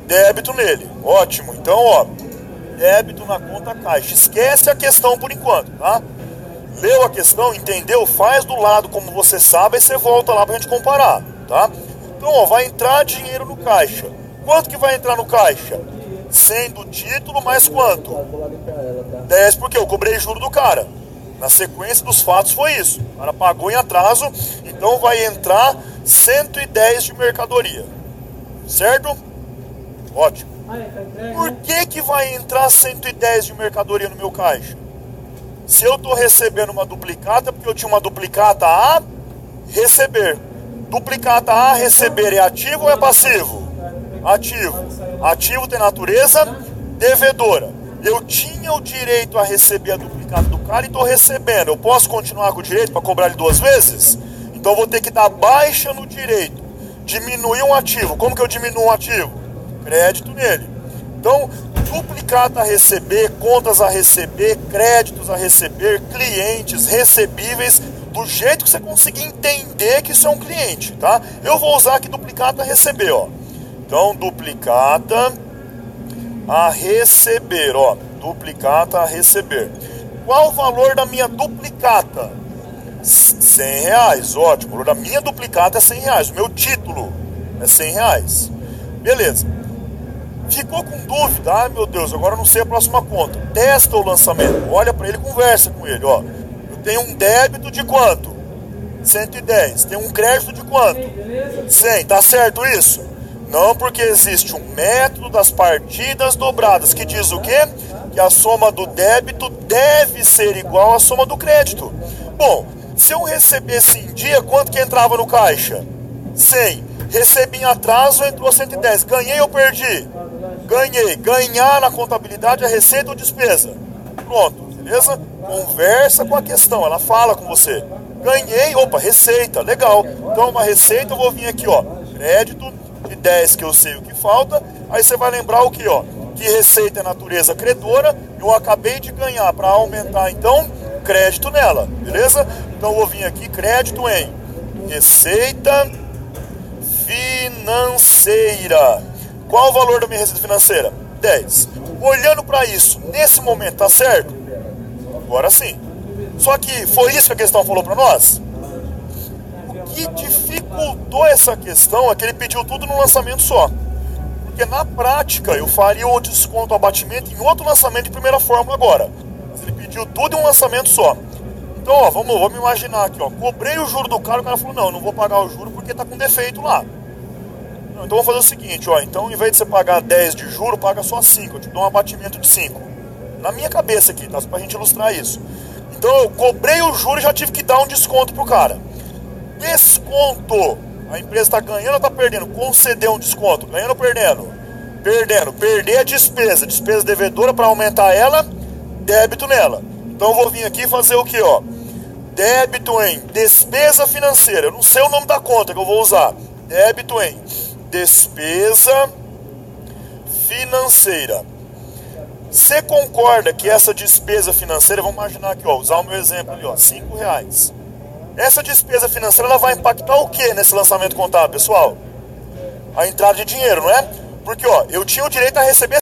débito nele. Ótimo. Então, ó, débito na conta caixa. Esquece a questão por enquanto, tá? Leu a questão, entendeu? Faz do lado como você sabe e você volta lá pra gente comparar, tá? Então, ó, vai entrar dinheiro no caixa. Quanto que vai entrar no caixa? 100 do título, mais quanto? 10, porque eu cobrei juro do cara. Na sequência dos fatos foi isso. O cara pagou em atraso, então vai entrar 110 de mercadoria. Certo? Ótimo. Por que vai entrar 110 de mercadoria no meu caixa? Se eu estou recebendo uma duplicata, porque eu tinha uma duplicata a receber. Duplicata a receber é ativo ou é passivo? Ativo. Ativo tem natureza devedora. Eu tinha o direito a receber a duplicata do cara e estou recebendo. Eu posso continuar com o direito para cobrar ele 2 vezes? Então eu vou ter que dar baixa no direito. Diminuir um ativo. Como que eu diminuo um ativo? Crédito nele. Então, duplicata a receber, contas a receber, créditos a receber, clientes recebíveis, do jeito que você conseguir entender que isso é um cliente, tá? Eu vou usar aqui duplicata a receber, ó. Então, duplicata a receber, ó. Duplicata a receber. Qual o valor da minha duplicata? R$100, ótimo. O valor da minha duplicata é R$100. O meu título é R$100. Beleza. Ficou com dúvida? Ai meu Deus, agora eu não sei a próxima conta. Testa o lançamento. Olha para ele, conversa com ele, ó. Eu tenho um débito de quanto? 110. Tem um crédito de quanto? 100. Tá certo isso? Não, porque existe um método das partidas dobradas que diz o quê? Que a soma do débito deve ser igual à soma do crédito. Bom, se eu recebesse em dia, quanto que entrava no caixa? 100. Recebi em atraso, entrou 110. Ganhei ou perdi? Ganhei. Ganhar na contabilidade é receita ou despesa? Pronto, beleza? Conversa com a questão, ela fala com você. Ganhei, opa, receita, legal. Então uma receita eu vou vir aqui, ó. Crédito de 10 que eu sei o que falta. Aí você vai lembrar o que, ó? Que receita é natureza credora. Eu acabei de ganhar para aumentar, então, crédito nela, beleza? Então eu vou vir aqui, crédito em receita financeira. Qual o valor da minha receita financeira? 10. Olhando para isso, nesse momento, tá certo? Agora sim. Só que foi isso que a questão falou para nós? O que dificultou essa questão é que ele pediu tudo num lançamento só. Porque na prática eu faria o desconto abatimento em outro lançamento de primeira fórmula agora. Mas ele pediu tudo em um lançamento só. Então, ó, vamos imaginar aqui, ó. Cobrei o juro do cara, o cara falou, não, eu não vou pagar o juro porque tá com defeito lá. Então vamos fazer o seguinte, ó. Então, em vez de você pagar 10 de juro, paga só 5. Eu te dou um abatimento de 5. Na minha cabeça aqui, tá? Só pra gente ilustrar isso. Então, eu cobrei o juro e já tive que dar um desconto pro cara. Desconto. A empresa tá ganhando ou tá perdendo? Conceder um desconto. Ganhando ou perdendo? Perdendo. Perder a despesa. Despesa devedora para aumentar ela, débito nela. Então, eu vou vir aqui fazer o que, ó? Débito em despesa financeira. Eu não sei o nome da conta que eu vou usar. Débito em despesa financeira. Você concorda que essa despesa financeira, vamos imaginar aqui, ó, usar o meu exemplo ali, ó, R$5. Essa despesa financeira, ela vai impactar o que nesse lançamento contábil, pessoal? A entrada de dinheiro, não é? Porque, ó, eu tinha o direito a receber